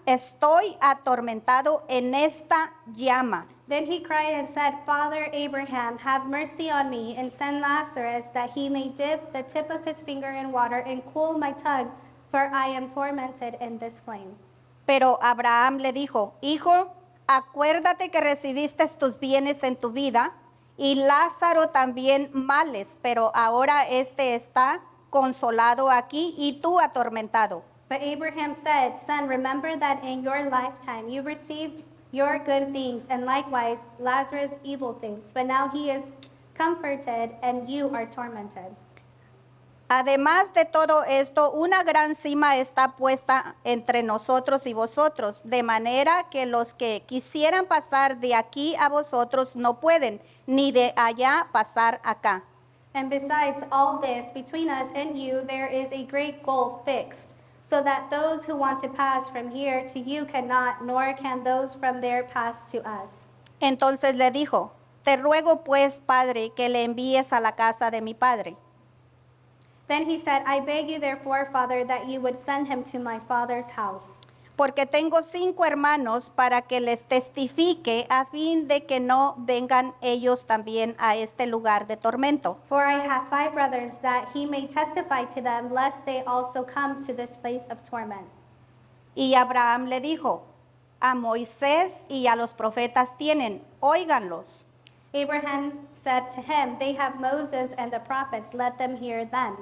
estoy atormentado en esta llama. Then he cried and said, Father Abraham, have mercy on me and send Lazarus that he may dip the tip of his finger in water and cool my tongue, for I am tormented in this flame. Pero Abraham le dijo, Hijo, acuérdate que recibiste tus bienes en tu vida y Lázaro también males, pero ahora este está consolado aquí y tú atormentado. But Abraham said, Son, remember that in your lifetime you received your good things, and likewise Lazarus evil things. But now he is comforted, and you are tormented. Además de todo esto, una gran cima está puesta entre nosotros y vosotros, de manera que los que quisieran pasar de aquí a vosotros no pueden, ni de allá pasar acá. And besides all this, between us and you there is a great gulf fixed, so that those who want to pass from here to you cannot, nor can those from there pass to us. Entonces le dijo, te ruego pues, Padre, que le envíes a la casa de mi padre. Then he said, I beg you therefore, Father, that you would send him to my father's house. Porque tengo 5 hermanos para que les testifique a fin de que no vengan ellos también a este lugar de tormento. For I have 5 brothers, that he may testify to them, lest they also come to this place of torment. Y Abraham le dijo, a Moisés y a los profetas tienen, óiganlos. Abraham said to him, They have Moses and the prophets, let them hear them.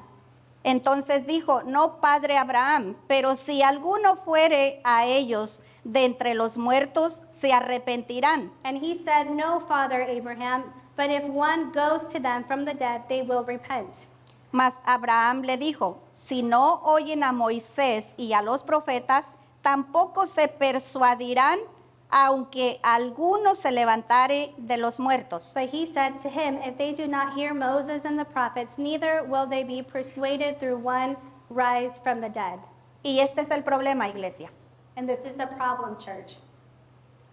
Entonces dijo, no, padre Abraham, pero si alguno fuere a ellos de entre los muertos, se arrepentirán. And he said, No, Father Abraham, but if one goes to them from the dead, they will repent. Mas Abraham le dijo, si no oyen a Moisés y a los profetas, tampoco se persuadirán, aunque alguno se levantare de los muertos. But he said to him, If they do not hear Moses and the prophets, neither will they be persuaded through one rise from the dead. Y este es el problema, iglesia, And this is the problem, church.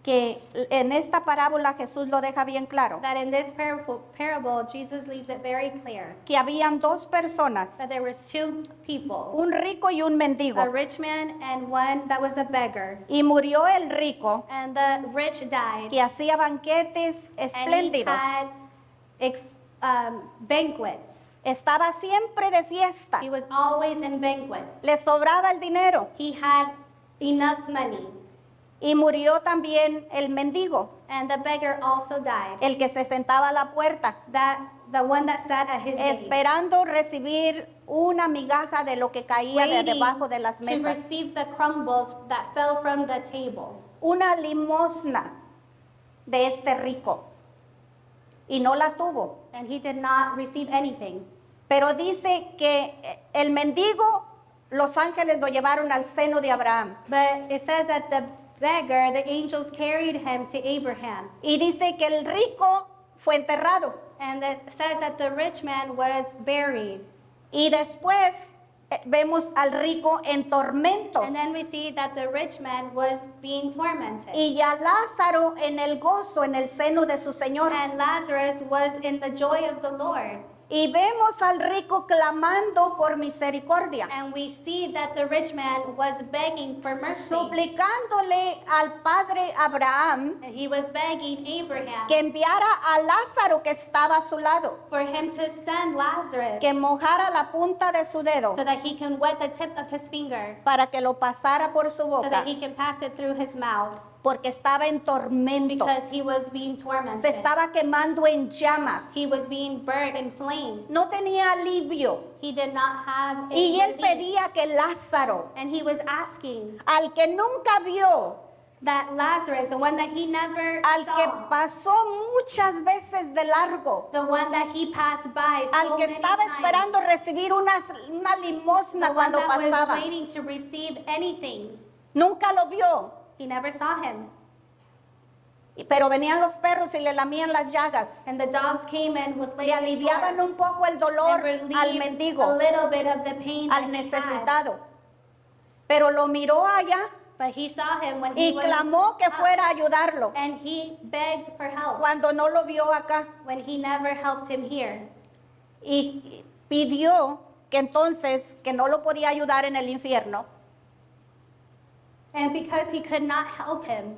que en esta parábola Jesús lo deja bien claro, That in this parable, Jesus leaves it very clear que habían 2 personas, that there was 2 people, un rico y un mendigo, a rich man and one that was a beggar. y murió el rico And the rich died, que hacía banquetes and he espléndidos, had banquets. estaba siempre de fiesta, He was always in banquets. le sobraba el dinero, He had enough money. y murió también el mendigo, And the beggar also died. el que se sentaba a la puerta, The one that sat at his gate, esperando recibir una migaja de lo que caía de waiting debajo de las to mesas, receive the crumbles that fell from the table. una limosna de este rico, y no la tuvo. And he did not receive anything. Pero dice que el mendigo, los ángeles lo llevaron al seno de Abraham. But it says that the beggar, the angels carried him to Abraham. Y dice que el rico fue enterrado. And it says that the rich man was buried. Y después vemos al rico en tormento. And then we see that the rich man was being tormented. Y a Lázaro en el gozo, en el seno de su Señor. And Lazarus was in the joy of the Lord. Y vemos al rico clamando por misericordia, And we see that the rich man was begging for mercy. suplicándole al padre Abraham And he was begging Abraham que enviara a Lázaro que estaba a su lado, for him to send Lazarus que mojara la punta de su dedo so that he can wet the tip of his finger, para que lo pasara por su so boca, that he can pass it through his mouth, porque estaba en tormento, because he was being se tormented. estaba quemando en llamas, He was being burnt in flames. no tenía alivio. He did not have Y él any relief. pedía que Lázaro, And he was asking al que nunca vio, that Lazarus, the one that he never al que saw, pasó muchas veces de largo, the one that he passed by so al que many estaba times, esperando recibir una limosna the one cuando that was pasaba, waiting to receive anything, nunca lo vio. he never saw him. Pero venían los perros y le lamían las llagas, And the dogs came and would lay le aliviaban un poco el dolor al a mendigo, little bit of the pain al that he had. necesitado. Pero lo miró allá But he saw him when he y was clamó que up, fuera a ayudarlo and he begged for help cuando no lo vio acá. when he never helped him here. Y pidió que entonces, que no lo podía ayudar en el infierno, And because he could not help him,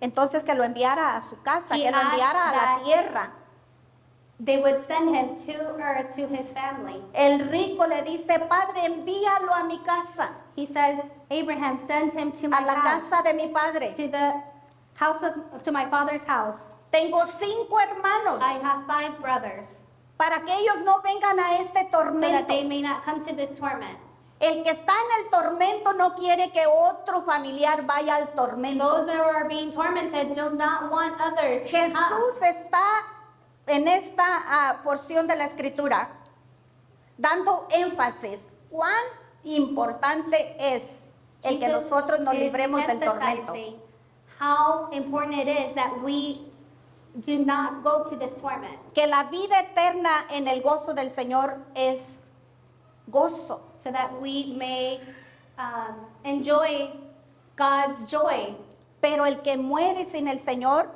entonces que lo enviara a su casa, He que lo enviara a asked la that- tierra. they would send him to earth, to his family. El rico le dice, Padre, envíalo a mi casa, He says, Abraham, send him to my a la house, casa de mi padre, to the house of, to my father's house, Tengo 5 hermanos I have 5 brothers, para que ellos no vengan a este so that tormento. they may not come to this torment. El que está en el tormento no quiere que otro familiar vaya al Those tormento. that are being tormented do not want others to come. Jesús está en esta porción de la escritura dando énfasis cuán importante es el que Jesus nosotros nos is libremos del tormento. emphasizing how important it is that we do not go to this torment, Que la vida eterna en el gozo del Señor es gozo. so that we may enjoy God's joy. Pero el que muere sin el Señor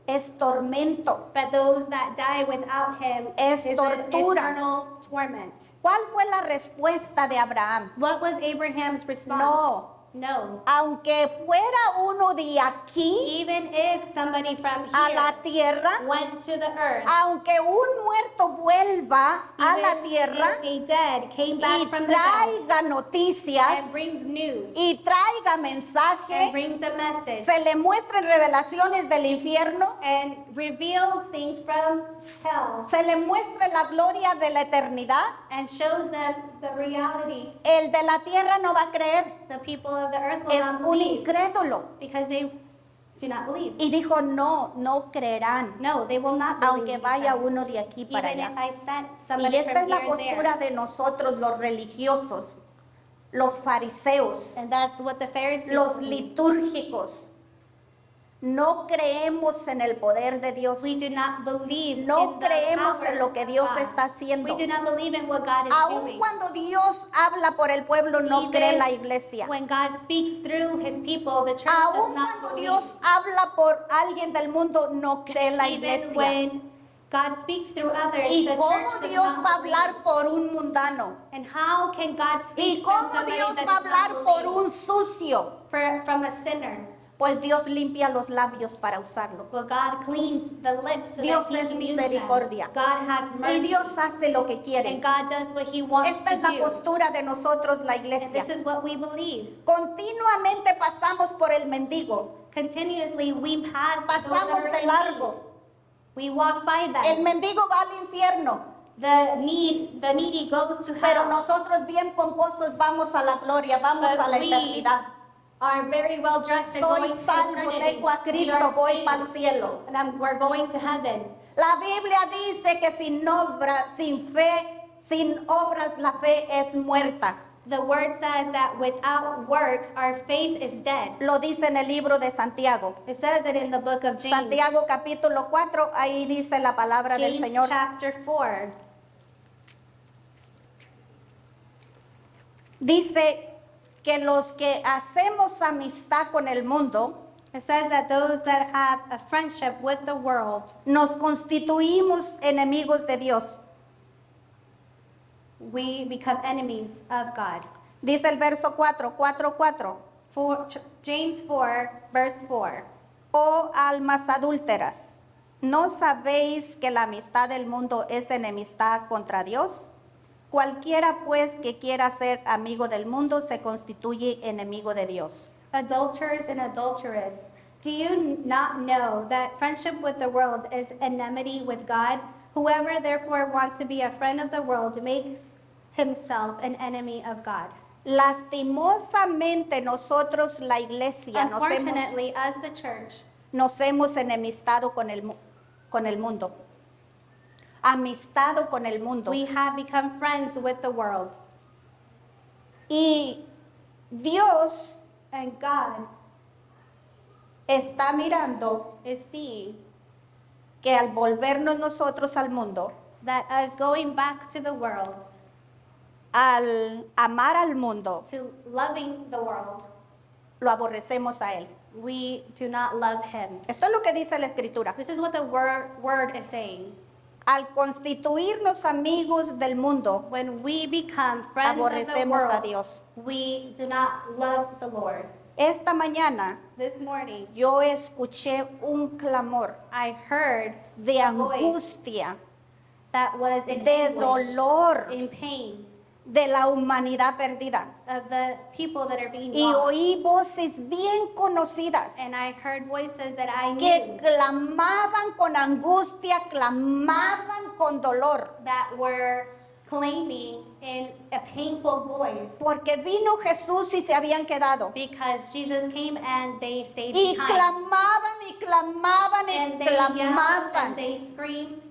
es tormento. But those that die without Him Es is an tortura. eternal torment. ¿Cuál fue la respuesta de Abraham? What was Abraham's response? No. No. Aunque fuera uno de aquí Even if somebody from a la here tierra, went to the earth, aunque un muerto vuelva a la even tierra if a dead came y back from the dead traiga noticias and brings news y traiga and mensaje, brings a message se le muestren revelaciones del infierno, and reveals things from hell se le muestre la gloria de la eternidad, and shows them the reality, el de la tierra no va a creer, the people of the earth will es not un believe incrédulo. because they do not believe. Y dijo, no, no creerán, No, they will not believe. aunque he vaya said. uno de aquí para Even allá. if I sent Y somebody esta from es la here and there. postura de nosotros, los religiosos, los fariseos, And that's what the Pharisees los do. litúrgicos. No creemos en el poder de Dios. We do not believe No in the creemos power en lo que of Dios God. está haciendo. We do not believe in what God is Aun doing. cuando Dios habla por el pueblo, no Even cree la iglesia. When God speaks through His people, the church Aun does not cuando believe. Dios habla por alguien del mundo, no cree la Even iglesia. when God speaks through others, ¿Y the cómo church does Dios not va a believe. hablar por un mundano? And how can God ¿Y speak through cómo somebody Dios that va a does not hablar por believe? un sucio? From a sinner? Pues Dios limpia los labios para usarlo. Well, God cleans the lips so Dios that He es can use them. misericordia. God has Y mercy. Dios hace lo que quiere. And God does what He wants Esta to es la do. postura de nosotros, la And iglesia. this is what we believe. Continuamente pasamos por el mendigo. Continuously, we pass those that Pasamos are de in largo. need. We walk by El them. mendigo va al infierno. The needy goes to Pero hell. nosotros bien pomposos vamos a la gloria, vamos But a la we eternidad. are very well dressed and Soy going to salvo, eternity. tengo a We Cristo, are voy saved, para el cielo. and we're going to heaven. La Biblia dice que sin obra, sin fe, sin obras la fe es muerta. The word says that without works, our faith is dead. Lo dice en el libro de Santiago. It says it in the book of James. Santiago capítulo 4, ahí dice la palabra del James Señor. chapter 4. Dice que los que hacemos amistad con el mundo, It says that those that have a friendship with the world, nos constituimos enemigos de Dios. we become enemies of God. Dice el verso 4, 4. James 4, verse 4. Oh almas adúlteras, ¿no sabéis que la amistad del mundo es enemistad contra Dios? Cualquiera pues que quiera ser amigo del mundo se constituye enemigo de Dios. Adulterers and adulteress, do you not know that friendship with the world is enmity with God? Whoever therefore wants to be a friend of the world makes himself an enemy of God. Lastimosamente nosotros, la iglesia, Unfortunately, as the church, nos hemos enemistado con el mundo. Amistado con el mundo. we have become friends with the world. Y Dios And God está mirando is seeing que al volvernos nosotros al mundo, that us going back to the world, al amar al mundo, to loving the world, lo aborrecemos a Él. we do not love Him. Esto es lo que dice la Escritura. This is what the word is saying. Al constituirnos amigos del mundo, When we become friends of the aborrecemos a world, Dios. we do not love the Lord. Esta mañana This morning, yo escuché un clamor I heard de a voice angustia, that was in de anguish, dolor, in pain, de la humanidad perdida. of the people that are being Y lost. oí voces bien conocidas And I heard voices that I que knew clamaban con angustia, clamaban con dolor, that were claiming in a painful voice porque vino Jesús y se habían quedado. because Jesus came and they stayed Y behind. clamaban y clamaban y And they yelled and clamaban. they screamed,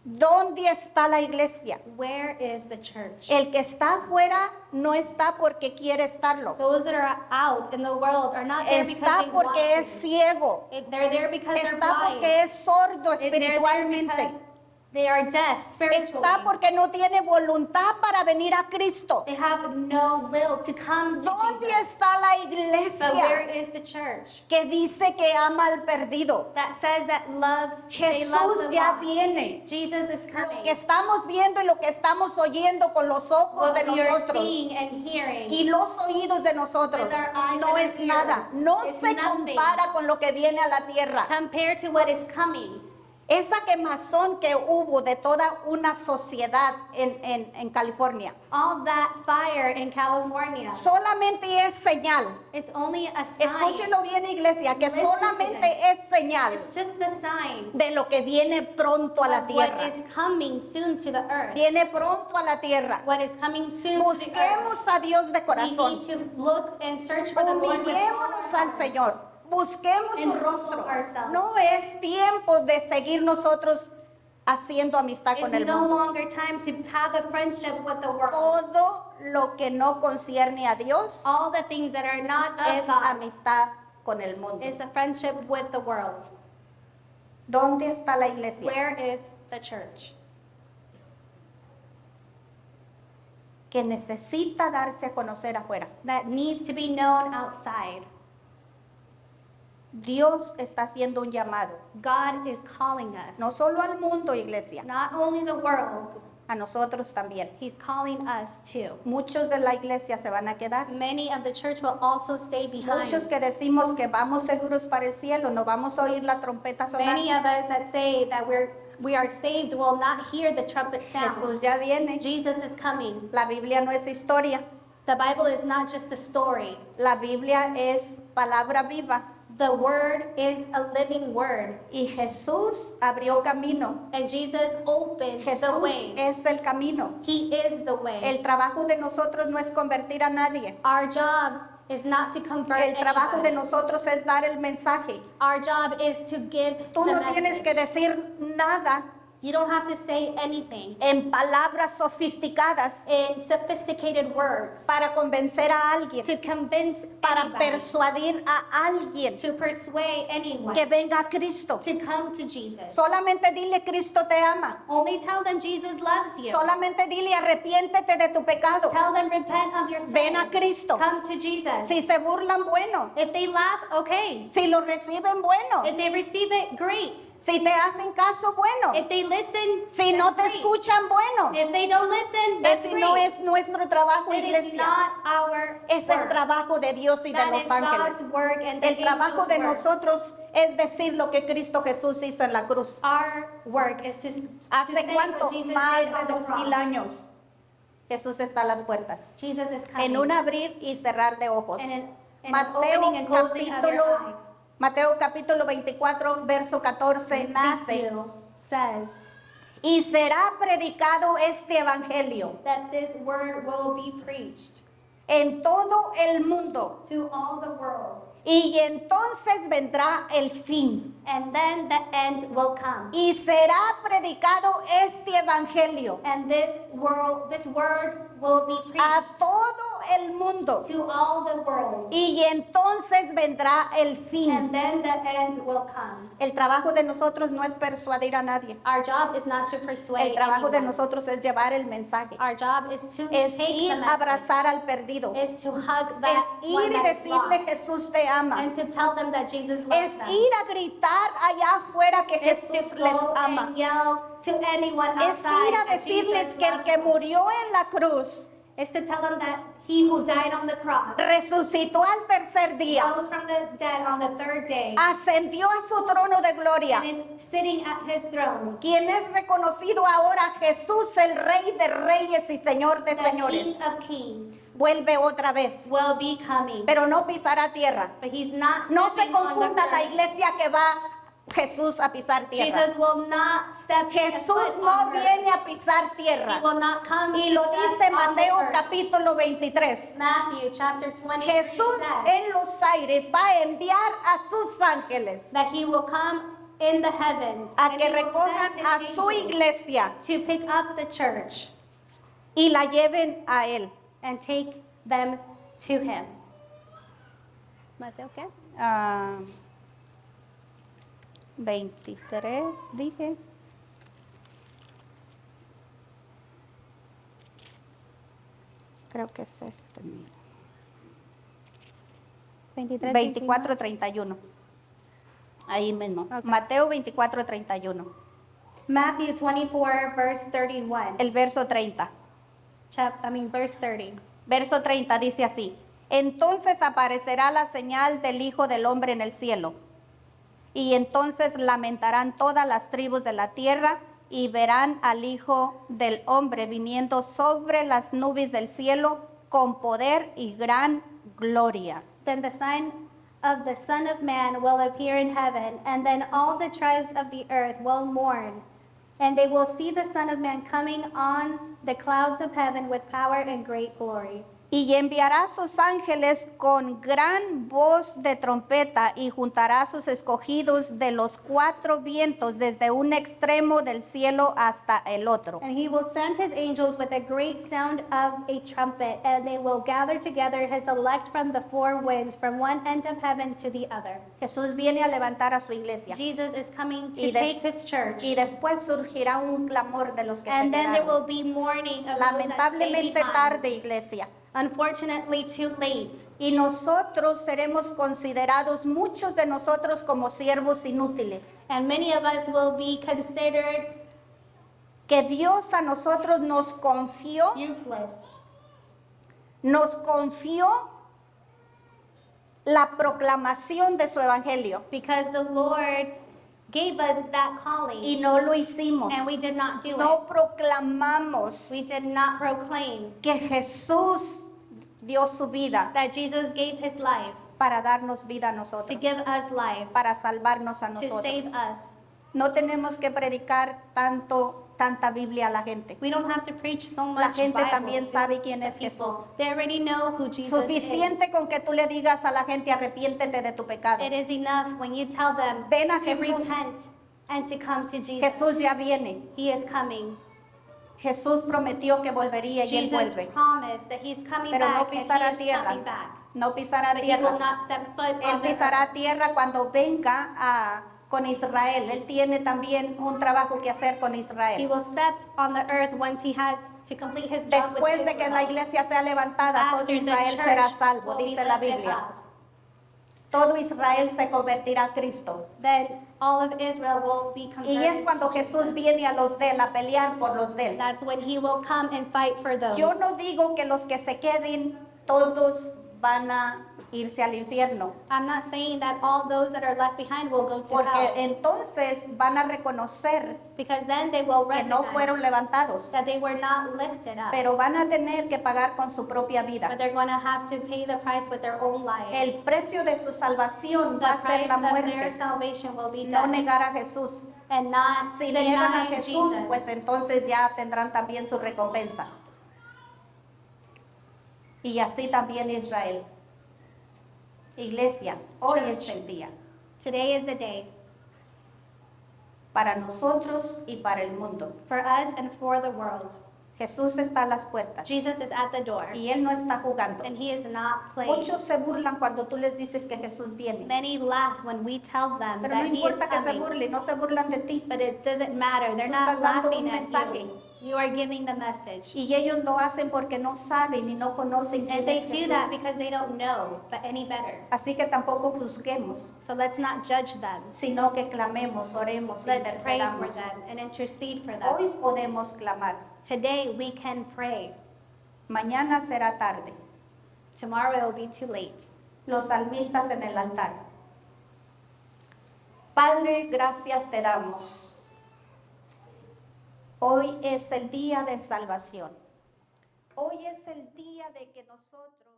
¿Dónde está la iglesia? "Where is the church?" El que está afuera no está porque quiere estarlo. Those that are out in the world are not there because Está they want porque es to. ciego. They're there because they're Está blind. porque es sordo They're there espiritualmente. because they are deaf spiritually. Está porque no tiene voluntad para venir a Cristo. They have no will to come to ¿Dónde Jesus. está la But where iglesia is the church que dice que ama al perdido? that says that they love Jesús the ya lost? viene. Jesus is Lo coming. que estamos viendo y lo que estamos oyendo con los ojos de What we are nosotros seeing and hearing y los oídos de nosotros with our eyes no and es our nada, ears no is se nothing compara con lo que viene a la tierra. compared to what is coming. Esa quemazón que hubo de toda una sociedad en California All that fire in California, solamente es señal. it's only a sign. Escúchenlo bien, iglesia, que Listen to solamente this. es señal It's just a sign de lo que viene pronto a la of what tierra. is coming soon to the earth. Viene pronto a la tierra. What is coming soon to the earth. Busquemos a Dios de We corazón. need to look and search for the Lord with all our Humillémonos al hearts. Señor. Busquemos su And rostro. humble ourselves. No es tiempo de seguir nosotros haciendo amistad con It's el no mundo. longer time to have a friendship with the world. Todo lo que no concierne a Dios All the things that are not of es God amistad con el mundo. is a friendship with the world. ¿Dónde está la iglesia? Where is the church? Que necesita darse a conocer afuera. That needs to be known outside. Dios está haciendo un llamado, God is calling us. no solo al mundo, iglesia, Not only the world, a nosotros también. He's calling us too. Muchos de la iglesia se van a quedar. Many of the church will also stay behind. Muchos que decimos que vamos seguros para el cielo, no vamos a oír la trompeta Many sonar. of us that say that we are saved will not hear the trumpet Jesús sound. ya viene. Jesus is coming. La Biblia no es historia, The Bible is not just a story. la Biblia es palabra viva. The word is a living word. Y Jesús abrió camino. And Jesus opened the Jesús way. es el camino. He is the way. El trabajo de nosotros no es convertir a nadie. Our job is not to convert El trabajo de anyone. nosotros es dar el mensaje. Our job is to give Tú the no tienes que message. decir nada You don't have to say anything en palabras sofisticadas in sophisticated words para convencer a alguien, to convince para anybody, persuadir a alguien to persuade anyone que venga a Cristo. to come to Jesus. Solamente dile, Cristo te ama. Only tell them Jesus loves you. Solamente dile, arrepiéntete de tu pecado. Tell them repent of your sin. Ven a Cristo. Come to Jesus. Si se burlan, bueno. If they laugh, okay. Si lo reciben, bueno. If they receive it, great. Si te hacen caso, bueno. If they listen, Si no te that's great. escuchan, bueno. If they don't listen, that's Ese great. no es nuestro trabajo, It is iglesia. not our Ese es work. trabajo de Dios y de That los is ángeles. God's work and the El trabajo angels' de work. nosotros es decir lo que Cristo Jesús hizo en la cruz. Our work is to ¿Hace say cuánto? what Jesus Más did on de the 2000 cross. años. Jesús está a las puertas. Jesus is coming. En un abrir y cerrar de ojos. And in an Mateo opening and closing of your eye. Mateo capítulo 24, verso 14 dice, Matthew says y será predicado este evangelio that this word will be preached en todo el mundo to all the world, y entonces vendrá el fin. and then the end will come. Y será predicado este evangelio And this word will be a preached todo el mundo to all the world, y entonces vendrá el fin. and then the end will come. El trabajo de nosotros no es persuadir a nadie. Our job is not to El persuade trabajo de anyone. nosotros es llevar el mensaje. Our job is to Es take ir the a message, abrazar al perdido. is to hug Es that one ir y that is decirle lost, Jesús te ama. and to tell them that Jesus loves Es them. ir a gritar allá afuera que Is Jesús to les go ama. and yell to anyone Es outside ir a that decirles Jesus que el loves que them. murió en la cruz Is to tell them that He who died on the cross, resucitó al tercer día, rose from the dead on the third day, ascendió a su trono de gloria, and is sitting at his throne. quien es reconocido ahora Jesús, el Rey de Reyes y Señor de The Señores, King of Kings vuelve otra vez, will be coming, pero no pisará tierra. but he's not No se stepping on confunda the la earth. iglesia que va Jesús a pisar tierra. Jesus will not step his Jesús foot no on earth. viene a pisar He tierra. will not come Y to lo step dice on the Mateo earth. capítulo 23. Matthew chapter 20 Jesús says en los aires va a enviar a sus ángeles that he will come in the heavens a and que he will recojan send a his su angels iglesia to pick up the church y la lleven a él. and take them to him. Mateo, ¿qué? 23 dije. Creo que es este mismo. 24:31. Ahí mismo. Okay. Mateo 24:31. Matthew 24 verse 31. El verso 30. Verse 30. Verso 30 dice así: entonces aparecerá la señal del Hijo del Hombre en el cielo, y entonces lamentarán todas las tribus de la tierra, y verán al Hijo del Hombre viniendo sobre las nubes del cielo con poder y gran gloria. Then the sign of the Son of Man will appear in heaven, and then all the tribes of the earth will mourn, and they will see the Son of Man coming on the clouds of heaven with power and great glory. Y enviará a sus ángeles con gran voz de trompeta, y juntará a sus escogidos de los cuatro vientos, desde un extremo del cielo hasta el otro. And he will send his angels with a great sound of a trumpet, and they will gather together his elect from the four winds, from one end of heaven to the other. Jesús viene a levantar a su iglesia. Jesus is coming to Y des- take his church. Y después surgirá un clamor de los que And se then there will quedaron. be mourning of those that stay Lamentablemente behind. tarde, iglesia. Unfortunately, too late. Y nosotros seremos considerados, muchos de nosotros, como siervos inútiles. And many of us will be considered Que Dios a nosotros nos confió la proclamación de su evangelio. because the Lord gave us that Y calling, no lo hicimos. and we did not do it. No proclamamos We did not proclaim que Jesús dio su vida that Jesus gave his life para darnos vida a to nosotros, give us life, para salvarnos a to nosotros. save us. No tenemos que predicar tanta Biblia a la gente. We don't have to preach so La much gente Bible también to sabe quién the es Jesús. people. They already know who Jesus is. Suficiente con que tú le digas a la gente: arrepiéntete de tu pecado. It is enough when you tell them Ven a to Jesús. repent and to come to Jesus. Jesús ya viene. He is coming. Jesús prometió que volvería y Él Jesus vuelve. promised that he's coming Pero no back, and pisará he is tierra. coming back. No pisará But he will tierra. not step foot Él on the pisará earth. tierra cuando venga con Israel. Él tiene también un trabajo que hacer con He Israel. will step on the earth once he has to complete his job Después with de que la Israel. iglesia sea levantada, todo After the Israel church será salvo, will be dice la lifted Biblia. up, Todo Israel se convertirá a Cristo. then all of Israel will be Y es converted cuando to Jesús Jesus. viene a los de él, a pelear por los de él. That's when he will come and fight for those. Yo no digo que los que se queden todos van a irse al infierno, I'm not saying that all those that are left behind will go to porque hell, entonces van a reconocer because then they will que no fueron recognize levantados, that they were not lifted up, pero van a tener que pagar con su propia but vida. they're going to have to pay the price with their own lives. El precio de su salvación The va a ser price la of their muerte, salvation will be no death, negar a Jesús. and not Si niegan a deny Jesús, Jesus. pues entonces ya tendrán también su recompensa. Y así también Israel. Iglesia, hoy Church. es el día Today is the day para nosotros y para el mundo. for us and for the world. Jesús está a las puertas Jesus is at the door, y Él no está jugando. and he is not playing. Muchos se burlan cuando tú les dices que Jesús viene. Many laugh when we tell them Pero no that he is importa que se coming, burlen, no se burlan de ti. but it doesn't matter. They're Tú not estás dando laughing un at mensaje. you. You are giving the message. Y ellos lo hacen porque no saben y no conocen quién And they es do Jesús. that because they don't know but any better. Así que tampoco juzguemos, So let's not judge them. sino que clamemos, oremos, Let's pray for intercedamos. them and intercede for Hoy them. podemos clamar, Today we can pray. mañana será tarde. Tomorrow it will be too late. Los salmistas en el altar. Padre, gracias te damos. Hoy es el día de salvación. Hoy es el día de que nosotros